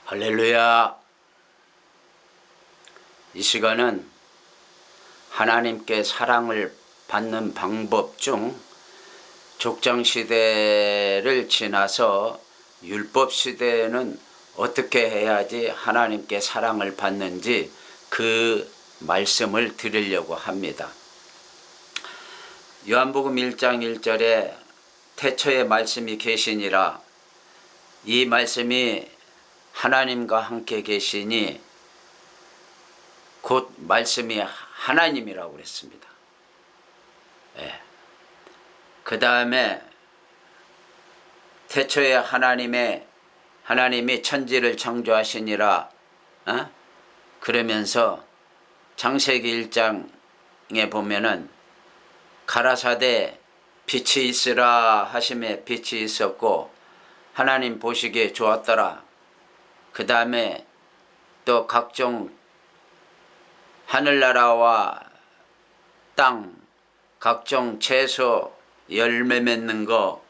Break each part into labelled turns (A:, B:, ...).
A: 할렐루야. 이 시간은 하나님께 사랑을 받는 방법 중 족장시대를 지나서 율법시대에는 어떻게 해야지 하나님께 사랑을 받는지 그 말씀을 드리려고 합니다. 요한복음 1장 1절에 태초에 말씀이 계시니라. 이 말씀이 하나님과 함께 계시니 곧 말씀이 하나님이라고 그랬습니다. 그 다음에 태초에 하나님이 천지를 창조하시니라. 그러면서 창세기 1장에 보면은 가라사대 빛이 있으라 하심에 빛이 있었고 하나님 보시기에 좋았더라. 그 다음에 또 각종 하늘나라와 땅, 각종 채소, 열매 맺는 거,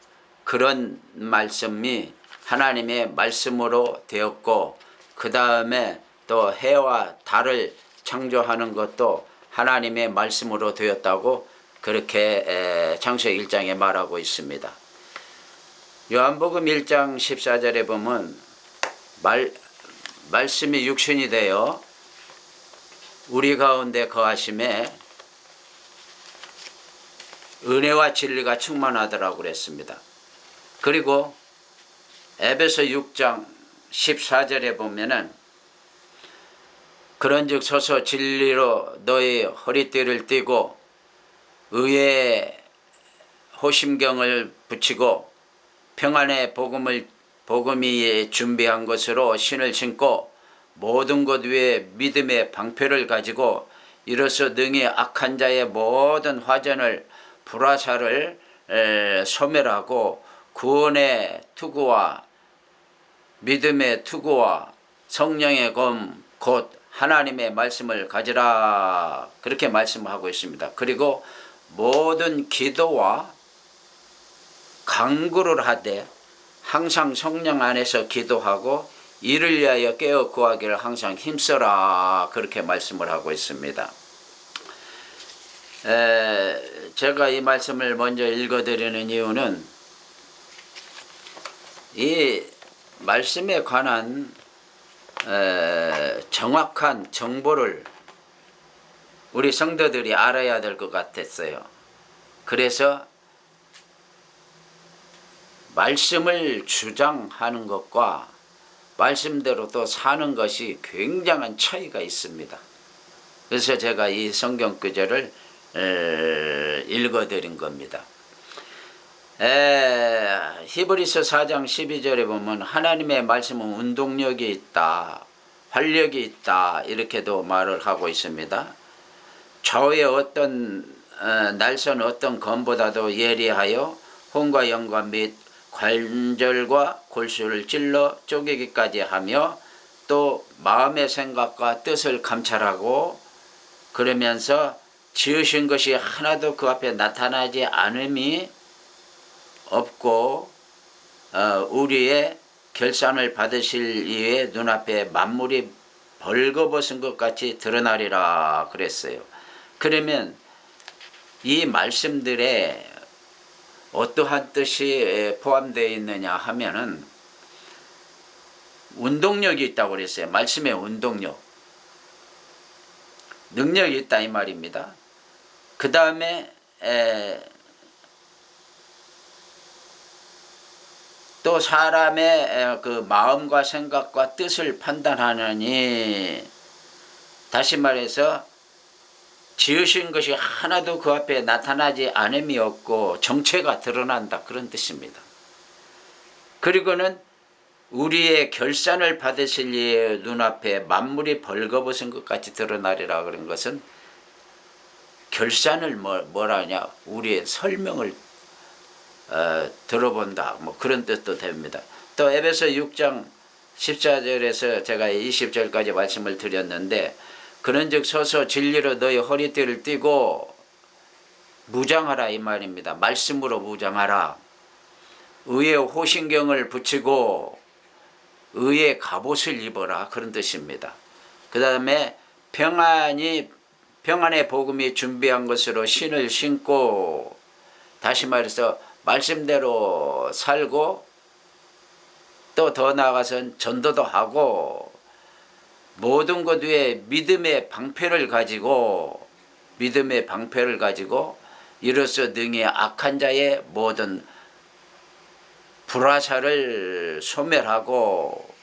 A: 그런 말씀이 하나님의 말씀으로 되었고, 그 다음에 또 해와 달을 창조하는 것도 하나님의 말씀으로 되었다고 그렇게 창세기 1장에 말하고 있습니다. 요한복음 1장 14절에 보면 말씀이 육신이 되어 우리 가운데 거하심에 은혜와 진리가 충만하더라고 그랬습니다. 그리고 에베소 6장 14절에 보면은 그런즉 서서 진리로 너희 허리띠를 띠고 의의 호심경을 붙이고 평안의 복음이 준비한 것으로 신을 신고 모든 것 위에 믿음의 방패를 가지고 이로써 능히 악한 자의 모든 화전을 불화살을 소멸하고 구원의 투구와 믿음의 투구와 성령의 검 곧 하나님의 말씀을 가지라, 그렇게 말씀하고 있습니다. 그리고 모든 기도와 간구를 하되 항상 성령 안에서 기도하고 이를 위하여 깨어 구하기를 항상 힘써라, 그렇게 말씀을 하고 있습니다. 제가 이 말씀을 먼저 읽어드리는 이유는 이 말씀에 관한 정확한 정보를 우리 성도들이 알아야 될 것 같았어요. 그래서 말씀을 주장하는 것과 말씀대로 또 사는 것이 굉장한 차이가 있습니다. 그래서 제가 이 성경 구절을 읽어드린 겁니다. 히브리서 4장 12절에 보면 하나님의 말씀은 운동력이 있다, 활력이 있다, 이렇게도 말을 하고 있습니다. 좌우의 어떤 날선 어떤 검보다도 예리하여 혼과 영과 및 관절과 골수를 찔러 쪼개기까지 하며 또 마음의 생각과 뜻을 감찰하고, 그러면서 지으신 것이 하나도 그 앞에 나타나지 않음이 없고 우리의 결산을 받으실 이에 눈앞에 만물이 벌거벗은 것 같이 드러나리라 그랬어요. 그러면 이 말씀들에 어떠한 뜻이 포함되어 있느냐 하면은 운동력이 있다고 그랬어요. 말씀의 운동력, 능력이 있다 이 말입니다. 그 다음에 또 사람의 그 마음과 생각과 뜻을 판단하느니, 다시 말해서 지으신 것이 하나도 그 앞에 나타나지 않음이 없고 정체가 드러난다, 그런 뜻입니다. 그리고는 우리의 결산을 받으실 이의 눈앞에 만물이 벌거벗은 것 같이 드러나리라 그런 것은 결산을 뭐라냐, 우리의 설명을 들어본다, 뭐 그런 뜻도 됩니다. 또 에베소 6장 14절에서 제가 20절까지 말씀을 드렸는데, 그런즉 서서 진리로 너희 허리띠를 띠고 무장하라 이 말입니다. 말씀으로 무장하라. 의의 호신경을 붙이고 의의 갑옷을 입어라 그런 뜻입니다. 그 다음에 평안의 복음이 준비한 것으로 신을 신고 다시 말해서 말씀대로 살고 또 더 나아가선 전도도 하고 모든 것 위에 믿음의 방패를 가지고 이로써 능히 악한 자의 모든 불화살을 소멸하고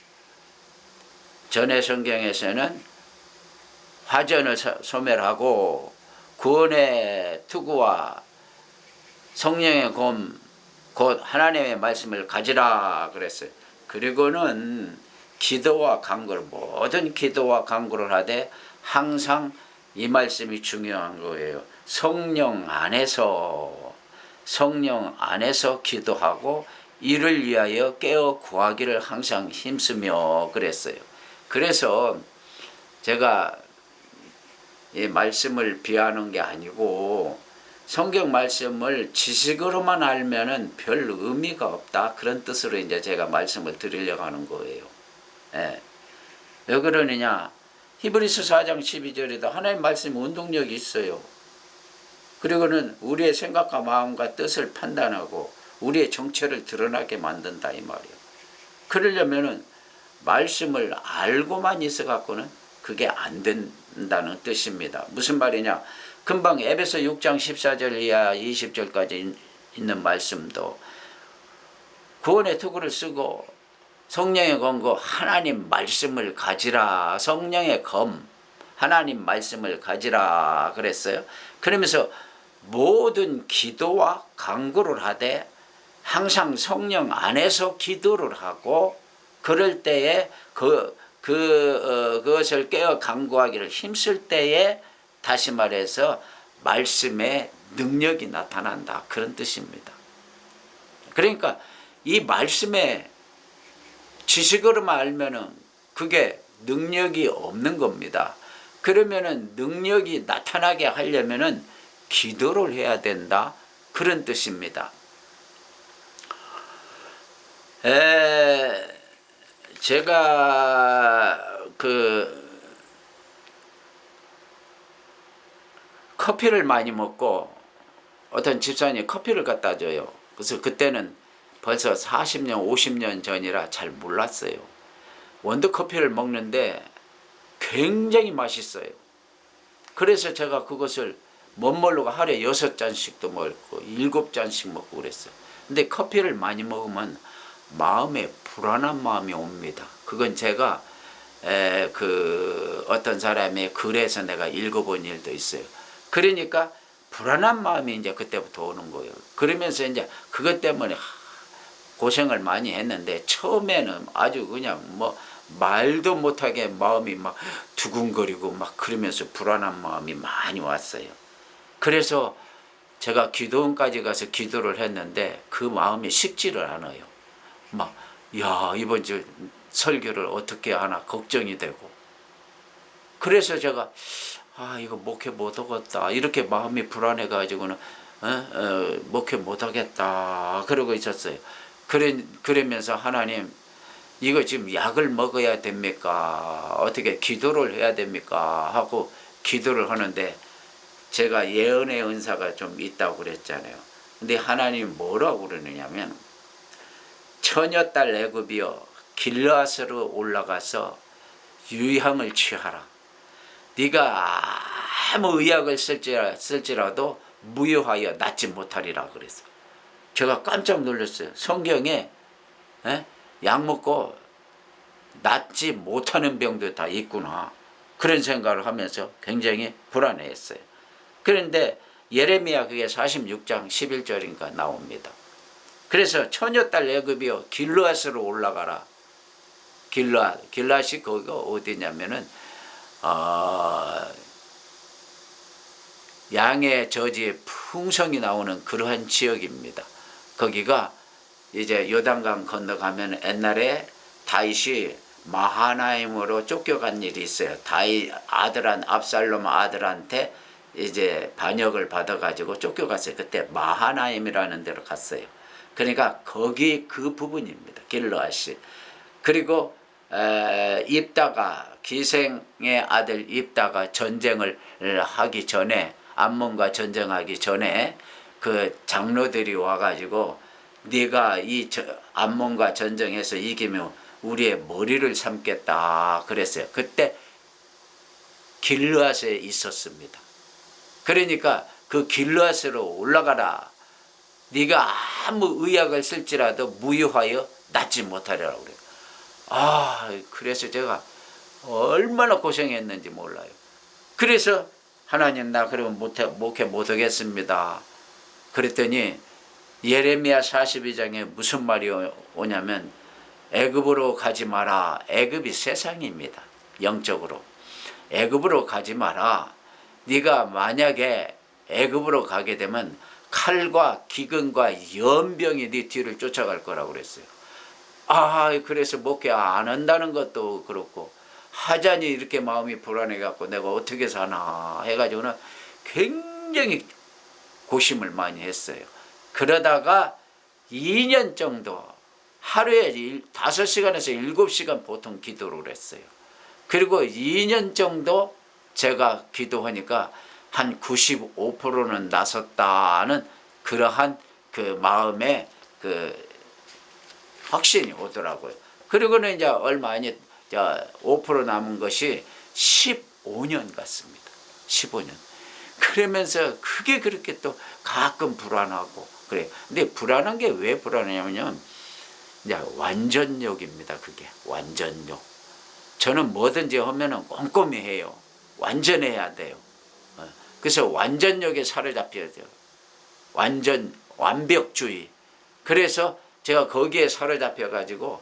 A: 전에 성경에서는 화전을 소멸하고 구원의 투구와 성령의 검 곧 하나님의 말씀을 가지라 그랬어요. 그리고는 기도와 간구를 모든 기도와 간구를 하되 항상 이 말씀이 중요한 거예요. 성령 안에서 기도하고 이를 위하여 깨어 구하기를 항상 힘쓰며 그랬어요. 그래서 제가 이 말씀을 비하는 게 아니고 성경 말씀을 지식으로만 알면은 별 의미가 없다 그런 뜻으로 이제 제가 말씀을 드리려고 하는 거예요. 예. 왜 그러느냐? 히브리서 4장 12절에도 하나님 말씀 운동력이 있어요. 그리고는 우리의 생각과 마음과 뜻을 판단하고 우리의 정체를 드러나게 만든다 이 말이에요. 그러려면은 말씀을 알고만 있어 갖고는 그게 안 된다는 뜻입니다. 무슨 말이냐? 금방 에베소 6장 14절 이하 20절까지 있는 말씀도 구원의 투구를 쓰고 성령의 검고 하나님 말씀을 가지라. 성령의 검 하나님 말씀을 가지라 그랬어요. 그러면서 모든 기도와 간구를 하되 항상 성령 안에서 기도를 하고 그럴 때에 그것을 깨어 간구하기를 힘쓸 때에 다시 말해서 말씀의 능력이 나타난다 그런 뜻입니다. 그러니까 이 말씀의 지식으로만 알면은 그게 능력이 없는 겁니다. 그러면은 능력이 나타나게 하려면은 기도를 해야 된다 그런 뜻입니다. 제가 커피를 많이 먹고 어떤 집사님이 커피를 갖다 줘요. 그래서 그때는 벌써 40년 50년 전이라 잘 몰랐어요. 원두커피를 먹는데 굉장히 맛있어요. 그래서 제가 그것을 멋모르고 하루에 6잔씩도 먹고 7잔씩 먹고 그랬어요. 근데 커피를 많이 먹으면 마음에 불안한 마음이 옵니다. 그건 제가 어떤 사람의 글에서 내가 읽어본 일도 있어요. 그러니까 불안한 마음이 이제 그때부터 오는 거예요. 그러면서 이제 그것 때문에 고생을 많이 했는데 처음에는 아주 그냥 뭐 말도 못하게 마음이 막 두근거리고 막 그러면서 불안한 마음이 많이 왔어요. 그래서 제가 기도원까지 가서 기도를 했는데 그 마음이 식지를 않아요. 막 야 이번 주 설교를 어떻게 하나 걱정이 되고 그래서 제가 이거 목회 못하겠다 이렇게 마음이 불안해 가지고는 목회 못하겠다 그러고 있었어요. 그러면서 하나님 이거 지금 약을 먹어야 됩니까? 어떻게 기도를 해야 됩니까? 하고 기도를 하는데 제가 예언의 은사가 좀 있다고 그랬잖아요. 근데 하나님 뭐라고 그러느냐면 처녀딸 애굽이여 길르앗으로 올라가서 유향을 취하라. 네가 아무 의약을 쓸지라도 무효하여 낫지 못하리라 그랬어. 제가 깜짝 놀랐어요. 성경에 약 먹고 낫지 못하는 병도 다 있구나. 그런 생각을 하면서 굉장히 불안해했어요. 그런데 예레미야 그게 46장 11절인가 나옵니다. 그래서 처녀딸 애굽이여 길르앗으로 올라가라. 길르앗이 거기가 어디냐면은 양의 저지의 풍성이 나오는 그러한 지역입니다. 거기가 이제 요단강 건너가면 옛날에 다윗이 마하나임으로 쫓겨간 일이 있어요. 다윗 압살롬 아들한테 이제 반역을 받아가지고 쫓겨갔어요. 그때 마하나임이라는 데로 갔어요. 그러니까 거기 그 부분입니다. 길르앗이. 그리고 입다가 기생의 아들 입다가 전쟁을 하기 전에 암몬과 전쟁하기 전에 그 장로들이 와가지고 네가 이 암몬과 전쟁해서 이기면 우리의 머리를 삼겠다 그랬어요. 그때 길르앗에 있었습니다. 그러니까 그 길르앗으로 올라가라. 네가 아무 의약을 쓸지라도 무효하여 낫지 못하리라고 그래요. 그래서 제가 얼마나 고생했는지 몰라요. 그래서 하나님 나 그러면 목회 못하겠습니다. 그랬더니 예레미야 42장에 무슨 말이 오냐면 애굽으로 가지 마라. 애굽이 세상입니다. 영적으로. 애굽으로 가지 마라. 네가 만약에 애굽으로 가게 되면 칼과 기근과 연병이 네 뒤를 쫓아갈 거라고 그랬어요. 그래서 목회 안 한다는 것도 그렇고 하자니 이렇게 마음이 불안해갖고 내가 어떻게 사나 해가지고는 굉장히 고심을 많이 했어요. 그러다가 2년 정도 하루에 5시간에서 7시간 보통 기도를 했어요. 그리고 2년 정도 제가 기도하니까 한 95%는 나섰다는 그러한 그 마음에 그 확신이 오더라고요. 그리고는 이제 얼마 아니 5% 남은 것이 15년 같습니다. 15년. 그러면서 그게 그렇게 또 가끔 불안하고 그래. 근데 불안한 게 왜 불안하냐면요. 이제 완전욕입니다. 그게 완전욕. 저는 뭐든지 하면은 꼼꼼히 해요. 완전해야 돼요. 그래서 완전욕에 사로잡혀야 돼요. 완벽주의. 그래서 제가 거기에 사로잡혀 가지고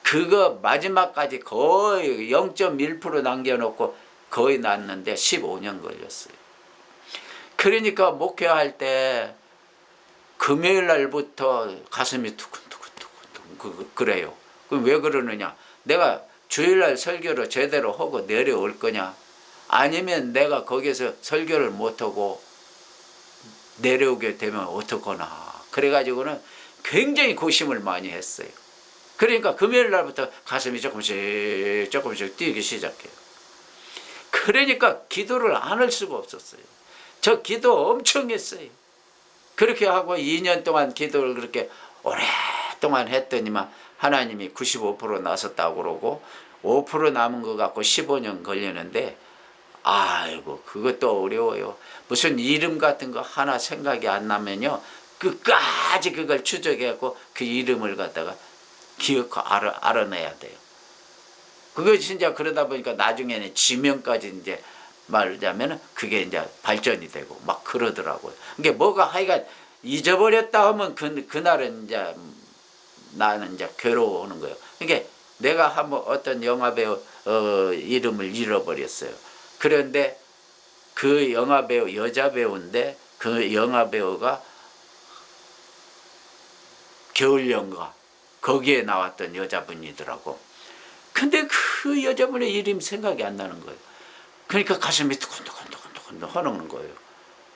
A: 그거 마지막까지 거의 0.1% 남겨놓고 거의 났는데 15년 걸렸어요. 그러니까 목회할 때 금요일 날부터 가슴이 두근두근 그래요. 그럼 왜 그러느냐? 내가 주일날 설교를 제대로 하고 내려올 거냐? 아니면 내가 거기서 설교를 못하고 내려오게 되면 어떡하나. 그래가지고는 굉장히 고심을 많이 했어요. 그러니까 금요일 날부터 가슴이 조금씩 뛰기 시작해요. 그러니까 기도를 안 할 수가 없었어요. 저 기도 엄청 했어요. 그렇게 하고 2년 동안 기도를 그렇게 오랫동안 했더니만 하나님이 95% 나섰다고 그러고 5% 남은 것 갖고 15년 걸리는데 아이고 그것도 어려워요. 무슨 이름 같은 거 하나 생각이 안 나면요. 끝까지 그걸 추적해갖고 그 이름을 갖다가 알아내야 돼요. 그거 진짜 그러다 보니까 나중에는 지명까지 이제 말하자면 그게 이제 발전이 되고 막 그러더라고요. 그러니까 뭐가 하여간 잊어버렸다 하면 그날은 이제 나는 이제 괴로워하는 거예요. 그러니까 내가 한번 어떤 영화배우 이름을 잃어버렸어요. 그런데 그 영화배우 여자 배우인데 그 영화배우가 겨울연가 거기에 나왔던 여자분이더라고. 근데 그 여자분의 이름이 생각이 안 나는 거예요. 그러니까 가슴이 두근두근 하는 거예요.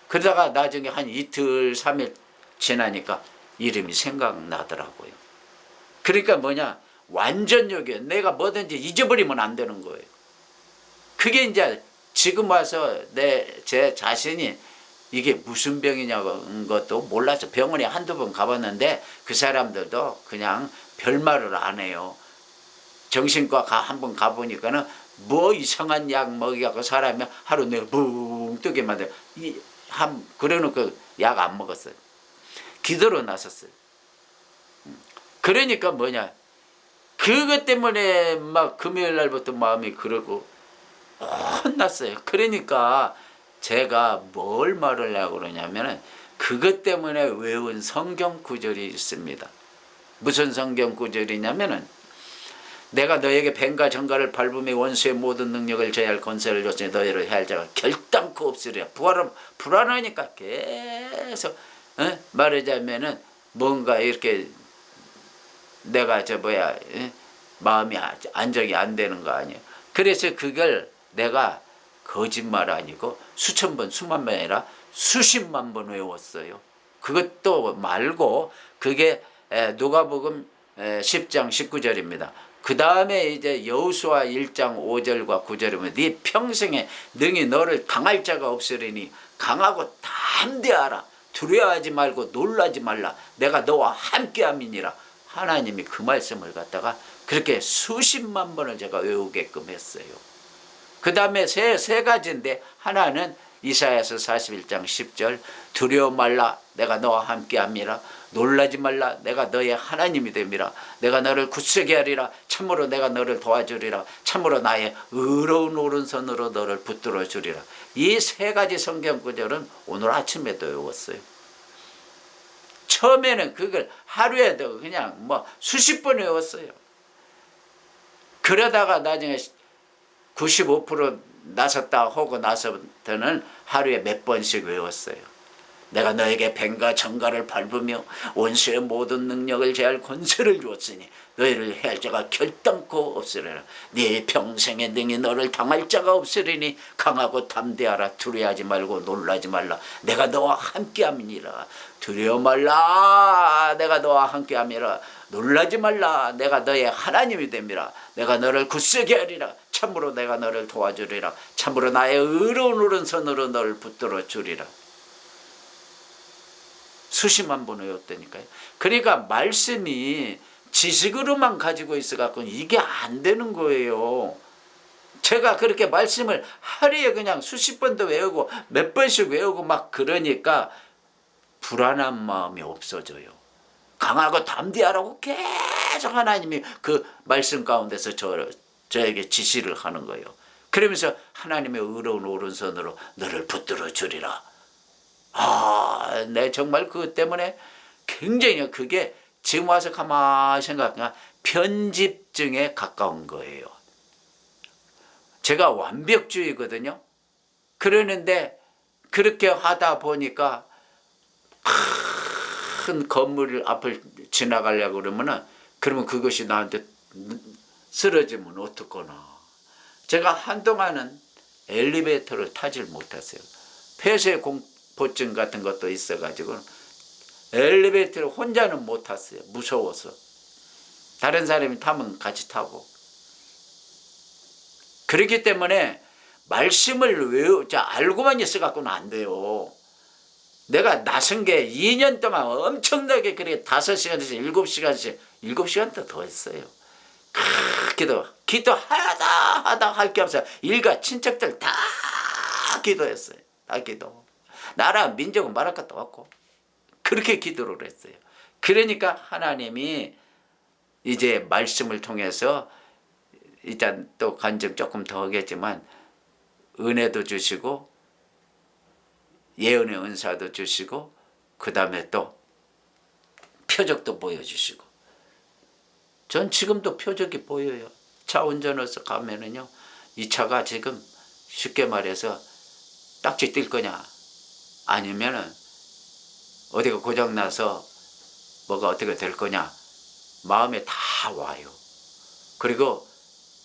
A: 그러다가 나중에 한 이틀 3일 지나니까 이름이 생각나더라고요. 그러니까 뭐냐 완전력이에요. 내가 뭐든지 잊어버리면 안 되는 거예요. 그게 이제 지금 와서 제 자신이 이게 무슨 병이냐는 것도 몰라서 병원에 한두 번 가봤는데 그 사람들도 그냥 별말을 안 해요. 정신과 한번 가보니까는 뭐 이상한 약 먹이갖고 사람이 하루 내일 붕 뜨게 만들어. 그래놓고 약 안 먹었어요. 기도로 나섰어요. 그러니까 뭐냐. 그것 때문에 막 금요일 날부터 마음이 그러고 혼났어요. 그러니까 제가 뭘 말하려고 그러냐면은 그것 때문에 외운 성경 구절이 있습니다. 무슨 성경 구절이냐면은 내가 너에게 뱀과 정갈을 밟으며 원수의 모든 능력을 제할 권세를 줬으니 너희를 해할 자가 결단코 없으리라. 불안하니까 계속 말하자면은 뭔가 이렇게 내가 마음이 안정이 안 되는 거 아니에요. 그래서 그걸 내가 거짓말 아니고 수천 번 수만 번이 아니라 수십만 번 외웠어요. 그것도 말고 그게 누가복음 10장 19절입니다. 그 다음에 이제 여호수아 1장 5절과 9절에 보면 네 평생에 능히 너를 당할 자가 없으리니 강하고 담대하라. 두려워하지 말고 놀라지 말라. 내가 너와 함께함이니라. 하나님이 그 말씀을 갖다가 그렇게 수십만 번을 제가 외우게끔 했어요. 그 다음에 세 가지인데, 하나는 이사야서 41장 10절 두려워 말라 내가 너와 함께함이라. 놀라지 말라 내가 너의 하나님이 됨이라. 내가 너를 굳세게 하리라. 참으로 내가 너를 도와주리라. 참으로 나의 의로운 오른손으로 너를 붙들어 주리라. 이 세 가지 성경 구절은 오늘 아침에도 외웠어요. 처음에는 그걸 하루에도 그냥 뭐 수십 번 외웠어요. 그러다가 나중에 95% 나섰다 하고 나서부터는 하루에 몇 번씩 외웠어요. 내가 너에게 뱀과 정갈을 밟으며 원수의 모든 능력을 제할 권세를 주었으니 너희를 해할 자가 결단코 없으리라. 네 평생에 능히 너를 당할 자가 없으리니 강하고 담대하라. 두려워하지 말고 놀라지 말라. 내가 너와 함께함이니라. 두려워 말라 내가 너와 함께함이라. 놀라지 말라 내가 너의 하나님이 됨이라. 내가 너를 굳세게 하리라. 참으로 내가 너를 도와주리라. 참으로 나의 의로운 오른손으로 너를 붙들어 주리라. 수십만 번 외웠다니까요. 그러니까 말씀이 지식으로만 가지고 있어갖고 이게 안 되는 거예요. 제가 그렇게 말씀을 하루에 그냥 수십 번도 외우고 몇 번씩 외우고 막 그러니까 불안한 마음이 없어져요. 강하고 담대하라고 계속 하나님이 그 말씀 가운데서 저에게 지시를 하는 거예요. 그러면서 하나님의 의로운 오른손으로 너를 붙들어 주리라. 네, 정말 그것 때문에 굉장히 그게 지금 와서 가만히 생각하면 편집증에 가까운 거예요. 제가 완벽주의거든요. 그러는데 그렇게 하다 보니까 큰 건물 앞을 지나가려고 그러면 그것이 나한테 쓰러지면 어떡하나. 제가 한동안은 엘리베이터를 타질 못했어요. 폐쇄 공포증 같은 것도 있어가지고 엘리베이터를 혼자는 못 탔어요. 무서워서. 다른 사람이 타면 같이 타고. 그렇기 때문에 말씀을 알고만 있어갖고는 안 돼요. 내가 나선 게 2년 동안 엄청나게 그래 5시간씩 7시간씩 더 했어요. 기도하다 할 게 없어요. 일가 친척들 다 기도했어요. 다 기도. 나라 민족은 말할 것도 없고 그렇게 기도를 했어요. 그러니까 하나님이 이제 말씀을 통해서 일단 또 간증 조금 더 하겠지만 은혜도 주시고 예언의 은사도 주시고 그 다음에 또 표적도 보여주시고 전 지금도 표적이 보여요. 차 운전해서 가면은요 이 차가 지금 쉽게 말해서 딱지 뜰 거냐 아니면은 어디가 고장나서 뭐가 어떻게 될 거냐 마음에 다 와요. 그리고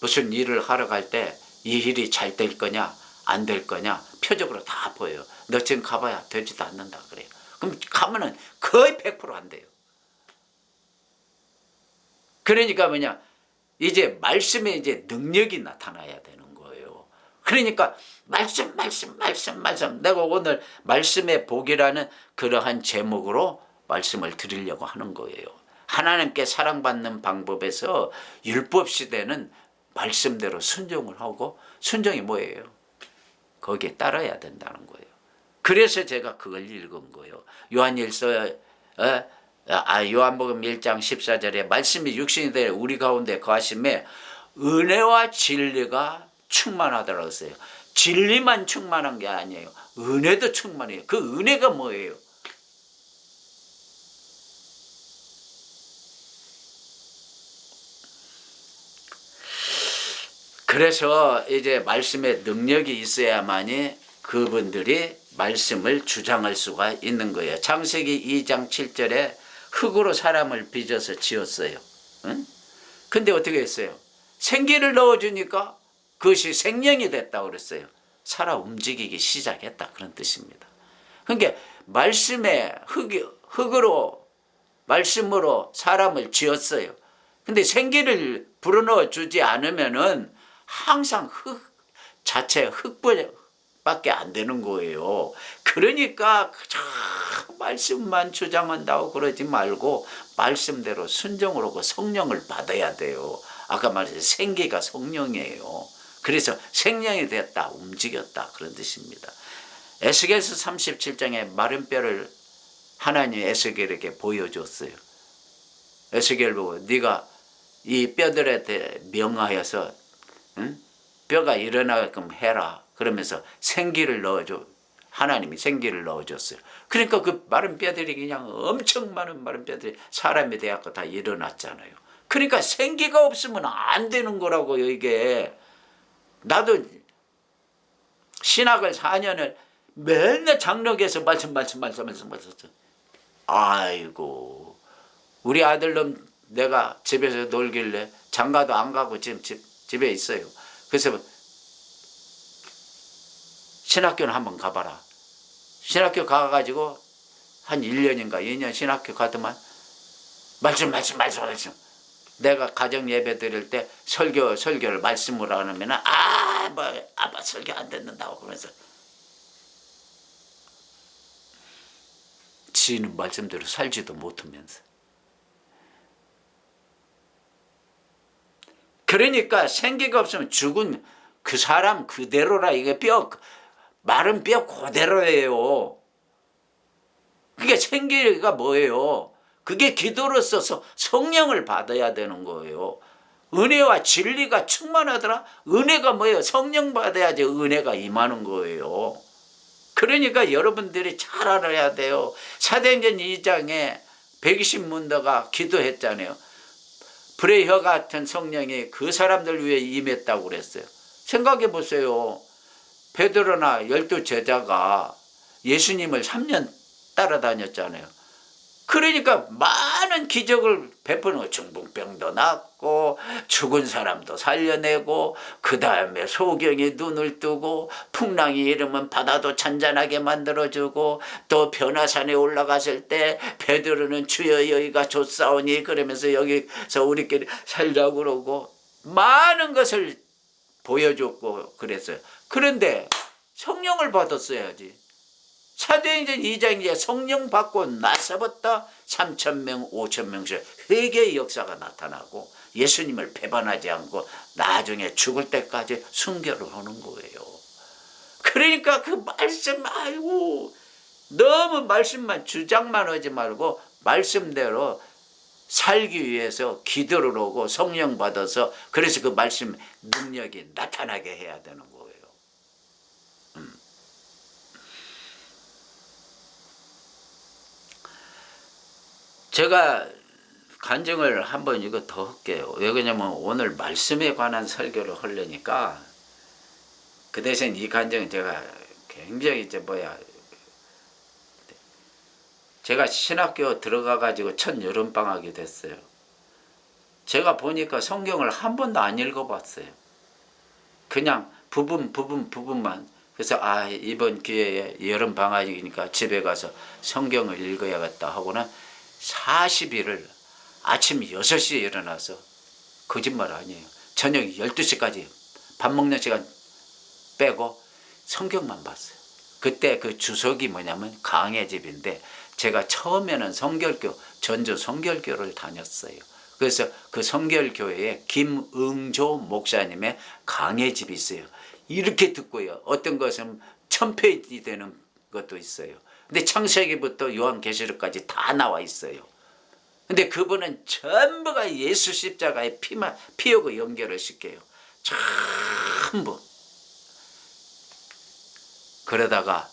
A: 무슨 일을 하러 갈 때 이 일이 잘 될 거냐 안 될 거냐 표적으로 다 보여요. 너 지금 가봐야 되지도 않는다 그래요. 그럼 가면은 거의 100% 안 돼요. 그러니까 뭐냐 이제 말씀에 이제 능력이 나타나야 되는 거예요. 그러니까 말씀 내가 오늘 말씀의 복이라는 그러한 제목으로 말씀을 드리려고 하는 거예요. 하나님께 사랑받는 방법에서 율법 시대는 말씀대로 순종을 하고 순종이 뭐예요? 거기에 따라야 된다는 거예요. 그래서 제가 그걸 읽은 거예요. 요한복음 1장 14절에 말씀이 육신이 되어 우리 가운데 거하심에 은혜와 진리가 충만하더라고 했어요. 진리만 충만한 게 아니에요. 은혜도 충만해요. 그 은혜가 뭐예요? 그래서 이제 말씀에 능력이 있어야만이 그분들이 말씀을 주장할 수가 있는 거예요. 창세기 2장 7절에 흙으로 사람을 빚어서 지었어요. 응? 근데 어떻게 했어요? 생기를 넣어주니까 그것이 생명이 됐다고 그랬어요. 살아 움직이기 시작했다 그런 뜻입니다. 그러니까 말씀에 흙으로 말씀으로 사람을 지었어요. 근데 생기를 불어넣어 주지 않으면은 항상 자체 흙밖에 안 되는 거예요. 그러니까 말씀만 주장한다고 그러지 말고 말씀대로 순종으로 그 성령을 받아야 돼요. 아까 말했듯이 생기가 성령이에요. 그래서 생명이 됐다, 움직였다 그런 뜻입니다. 에스겔서 37장에 마른 뼈를 하나님이 에스겔에게 보여줬어요. 에스겔 보고 네가 이 뼈들한테 명하여서 뼈가 일어나게끔 해라. 그러면서 생기를 넣어줘. 하나님이 생기를 넣어줬어요. 그러니까 그 마른 뼈들이 그냥 엄청 많은 마른 뼈들이 사람이 되었고 다 일어났잖아요. 그러니까 생기가 없으면 안 되는 거라고요, 이게. 나도 신학을 4년을 맨날 장로교에서 말씀. 아이고, 우리 아들놈 내가 집에서 놀길래 장가도 안 가고 지금 집에 있어요. 그래서 신학교는 한번 가봐라. 신학교 가가지고 한 1년인가 2년 신학교 가더만 말씀. 내가 가정 예배 드릴 때 설교를 말씀으로 하면 아빠 설교 안 듣는다고 그러면서 지는 말씀대로 살지도 못하면서. 그러니까 생기가 없으면 죽은 그 사람 그대로라. 이게 마른 뼈 그대로예요. 그게 생기가 뭐예요? 그게 기도로서 성령을 받아야 되는 거예요. 은혜와 진리가 충만하더라. 은혜가 뭐예요? 성령 받아야지 은혜가 임하는 거예요. 그러니까 여러분들이 잘 알아야 돼요. 사도행전 2장에 120문도가 기도했잖아요. 불의 혀 같은 성령이 그 사람들 위해 임했다고 그랬어요. 생각해 보세요. 베드로나 12 제자가 예수님을 3년 따라다녔잖아요. 그러니까 많은 기적을 베푸는 거. 중풍병도 낫고 죽은 사람도 살려내고 그 다음에 소경이 눈을 뜨고 풍랑이 일으면 바다도 잔잔하게 만들어주고 또 변화산에 올라갔을 때 베드로는 주여 여기가 좋사오니 그러면서 여기서 우리끼리 살자고 그러고 많은 것을 보여줬고 그랬어요. 그런데 성령을 받았어야지. 사도행전 2장에 성령 받고 나서부터 3,000명 5,000명씩 회개의 역사가 나타나고 예수님을 배반하지 않고 나중에 죽을 때까지 순교를 하는 거예요. 그러니까 그 말씀 너무 말씀만 주장만 하지 말고 말씀대로 살기 위해서 기도를 하고 성령 받아서 그래서 그 말씀 능력이 나타나게 해야 되는 거예요. 제가 간증을 한번 이거 더 할게요. 왜 그러냐면 오늘 말씀에 관한 설교를 하려니까 그 대신 이 간증은 제가 굉장히 제가 신학교 들어가가지고 첫 여름방학이 됐어요. 제가 보니까 성경을 한 번도 안 읽어봤어요. 그냥 부분만. 그래서 이번 기회에 여름방학이니까 집에 가서 성경을 읽어야겠다 하고는 40일을 아침 6시에 일어나서 거짓말 아니에요. 저녁 12시까지 밥 먹는 시간 빼고 성경만 봤어요. 그때 그 주석이 뭐냐면 강해집인데 제가 처음에는 전주 성결교를 다녔어요. 그래서 그 성결교회에 김응조 목사님의 강해집이 있어요. 이렇게 듣고요. 어떤 것은 1000페이지 되는 것도 있어요. 근데 창세기부터 요한계시록까지 다 나와 있어요. 근데 그분은 전부가 예수 십자가의 피하고 연결을 시켜요. 전부. 그러다가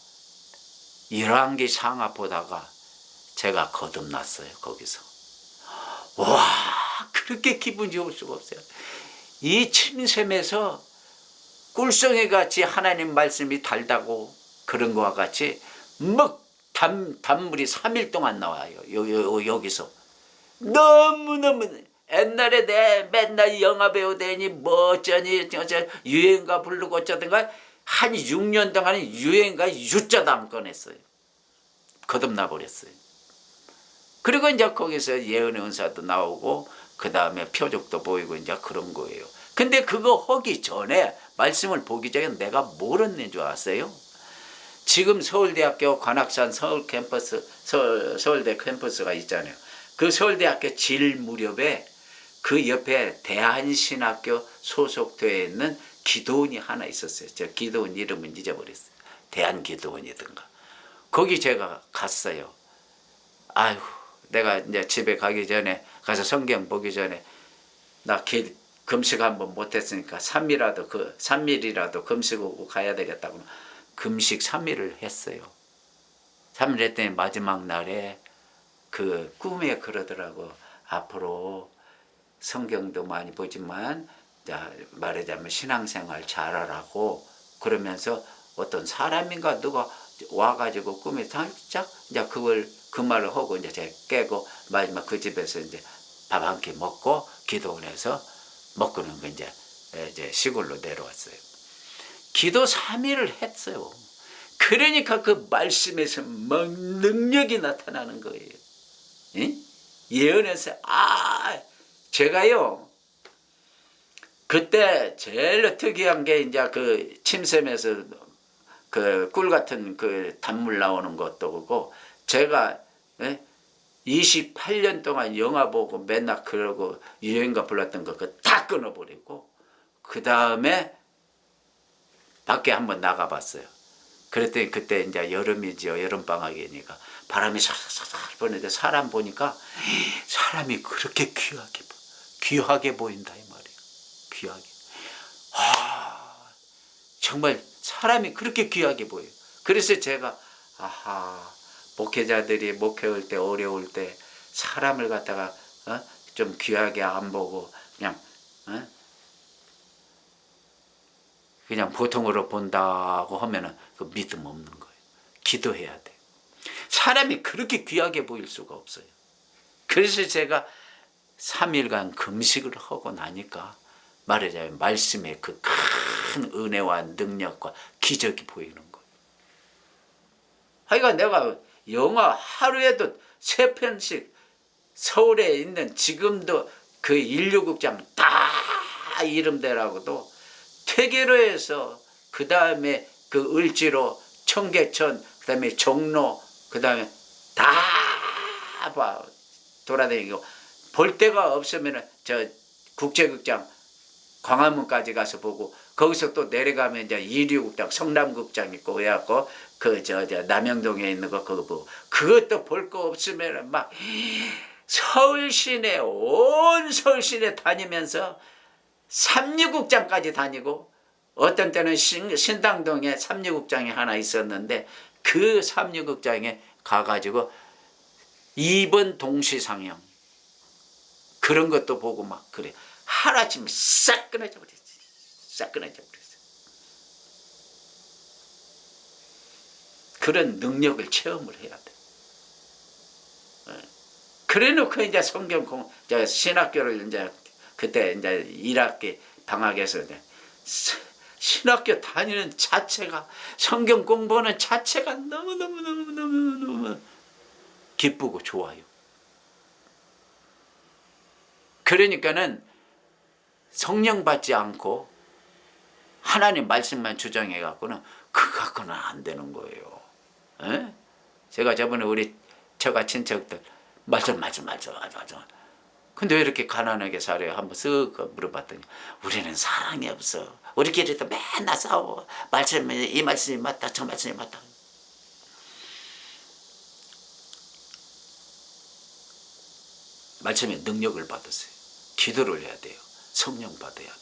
A: 열왕기 상하 보다가 제가 거듭났어요. 거기서. 와, 그렇게 기분 좋을 수가 없어요. 이 침샘에서 꿀송이 같이 하나님 말씀이 달다고 그런 거와 같이 단물이 3일 동안 나와요. 여기서. 너무너무 옛날에 내 맨날 영화배우 되니 어쩌니 유행가 부르고 어쩌든가 한 6년 동안 유행가 유자도 안 꺼냈어요. 거듭나 버렸어요. 그리고 이제 거기서 예언의 은사도 나오고 그 다음에 표적도 보이고 이제 그런 거예요. 근데 그거 하기 전에 말씀을 보기 전에 내가 뭘 했는 줄 아세요? 지금 서울대학교 관악산 서울 캠퍼스 서울대 캠퍼스가 있잖아요. 그 서울대학교 질 무렵에 그 옆에 대한신학교 소속되어 있는 기도원이 하나 있었어요. 저 기도원 이름은 잊어버렸어요. 대한기도원이든가. 거기 제가 갔어요. 아이고, 내가 이제 집에 가기 전에 가서 성경 보기 전에 나 금식 한번 못했으니까 3일이라도 금식하고 가야 되겠다고 금식 3일을 했어요. 3일 했더니 마지막 날에 그 꿈에 그러더라고. 앞으로 성경도 많이 보지만 말하자면 신앙생활 잘하라고 그러면서 어떤 사람인가 누가 와가지고 꿈에 살짝 이제 그 말을 하고 이제 제가 깨고 마지막 그 집에서 이제 밥 한 끼 먹고 기도원에서 먹고는 그 이제 시골로 내려왔어요. 기도 3일을 했어요. 그러니까 그 말씀에서 막 능력이 나타나는 거예요. 예? 예언에서 제가요 그때 제일 특이한 게 이제 그 침샘에서 그 꿀 같은 그 단물 나오는 것도 그고 제가 28년 동안 영화 보고 맨날 그러고 유행가 불렀던 거 그거 다 끊어버리고 그 다음에 밖에 한번 나가봤어요. 그랬더니 그때 이제 여름이죠. 여름방학이니까 바람이 살살 부는데 사람 보니까 사람이 그렇게 귀하게 보인다 이 말이에요. 귀하게. 정말 사람이 그렇게 귀하게 보여요. 그래서 제가 목회자들이 목회할 때 어려울 때 사람을 갖다가 좀 귀하게 안 보고 그냥 보통으로 본다고 하면은 그 믿음 없는 거예요. 기도해야 돼요. 사람이 그렇게 귀하게 보일 수가 없어요. 그래서 제가 3일간 금식을 하고 나니까 말하자면 말씀의 그 큰 은혜와 능력과 기적이 보이는 거예요. 하여간 내가 영화 하루에도 3편씩 서울에 있는 지금도 그 인류극장 다 이름대라고도 퇴계로에서 그 다음에 그 을지로 청계천 그 다음에 종로 그 다음에 다 돌아다니고 볼 데가 없으면 저 국제극장 광화문까지 가서 보고 거기서 또 내려가면 이제 이류극장 성남극장 있고 그래갖고 그 저 남영동에 있는 거 그거 보고 그것도 볼 거 없으면 막 서울시내 온 서울시내 다니면서 삼류극장까지 다니고 어떤 때는 신당동에 삼류극장이 하나 있었는데 그 삼류극장에 가가지고 2번 동시상영 그런 것도 보고 막 그래. 하루아침에 싹 끊어져 버렸어. 싹 끊어져 버렸어. 그런 능력을 체험을 해야 돼. 그래 놓고 이제 신학교를 이제 그때 이제 1학기 방학에서 이제 신학교 다니는 자체가 성경 공부하는 자체가 너무 기쁘고 좋아요. 그러니까는 성령 받지 않고 하나님 말씀만 주장해 갖고는 그거 갖고는 안 되는 거예요. 에? 제가 저번에 우리 처가 친척들 말씀. 근데 왜 이렇게 가난하게 살아요? 한번 쓱 물어봤더니 우리는 사랑이 없어. 우리끼리도 맨날 싸워. 이 말씀이 맞다 저 말씀이 맞다. 말씀에 능력을 받으세요. 기도를 해야 돼요. 성령 받아야 돼요.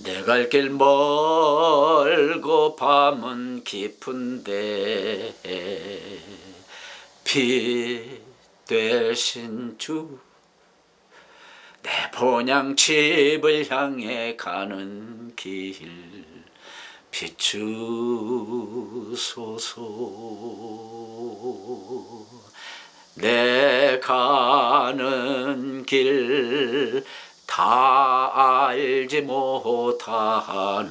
A: 내 갈 길 멀고 밤은 깊은데 빛 되신 주 내 본향 집을 향해 가는 길 비추소서. 내 가는 길 다 알지 못하나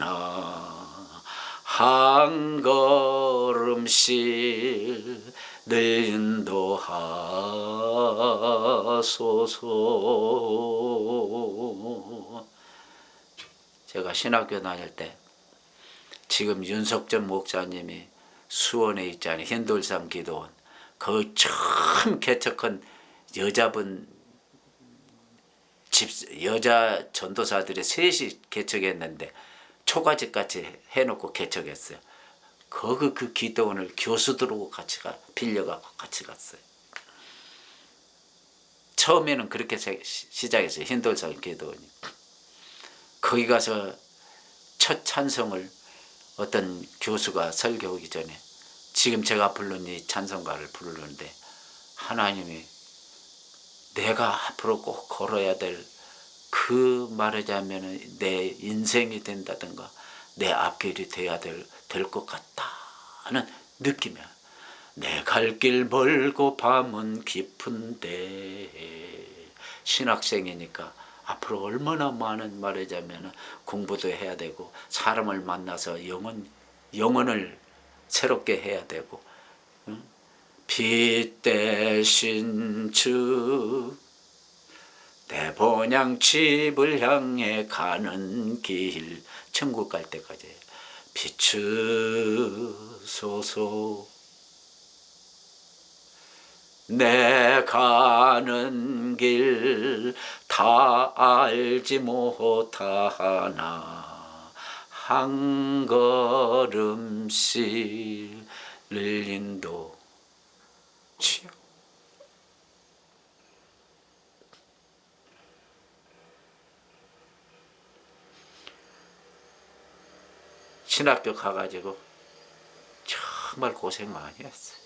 A: 한 걸음씩 늘 인도하소서. 제가 신학교 다닐 때 지금 윤석전 목사님이 수원에 있잖아요. 현돌산 기도원. 그 처음 개척한 여자분 여자 전도사들이 셋이 개척했는데 초가집같이 해놓고 개척했어요. 거기 그 기도원을 교수들하고 같이 빌려가고 같이 갔어요. 처음에는 그렇게 시작했어요. 현돌산 기도원이. 거기 가서 첫 찬송을 어떤 교수가 설교하기 전에 지금 제가 부른 이 찬송가를 부르는데 하나님이 내가 앞으로 꼭 걸어야 될 그 말하자면 내 인생이 된다든가 내 앞길이 돼야 될 것 같다는 느낌이야. 내 갈 길 멀고 밤은 깊은데 신학생이니까 앞으로 얼마나 많은 말하자면 공부도 해야 되고 사람을 만나서 영혼을 새롭게 해야 되고 응? 빛 대신 주 내 본향 집을 향해 가는 길 천국 갈 때까지 비추소서. 내 가는 길 다 알지 못하나 한 걸음씩 늘 인도 주여. 신학교 가가지고 정말 고생 많이 했어요.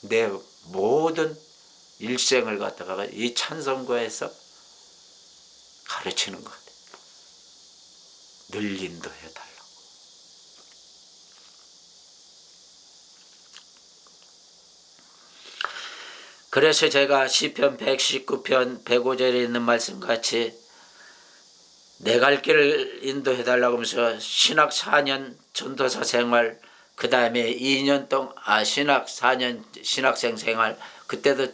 A: 내 모든 일생을 갖다가 이 찬송가에서 가르치는 것 같아요. 늘 인도해달라고. 그래서 제가 시편 119편 105절에 있는 말씀같이 내 갈 길을 인도해달라고 하면서 신학 4년 전도사 생활, 그 다음에 2년 동안 신학 4년 신학생 생활, 그때도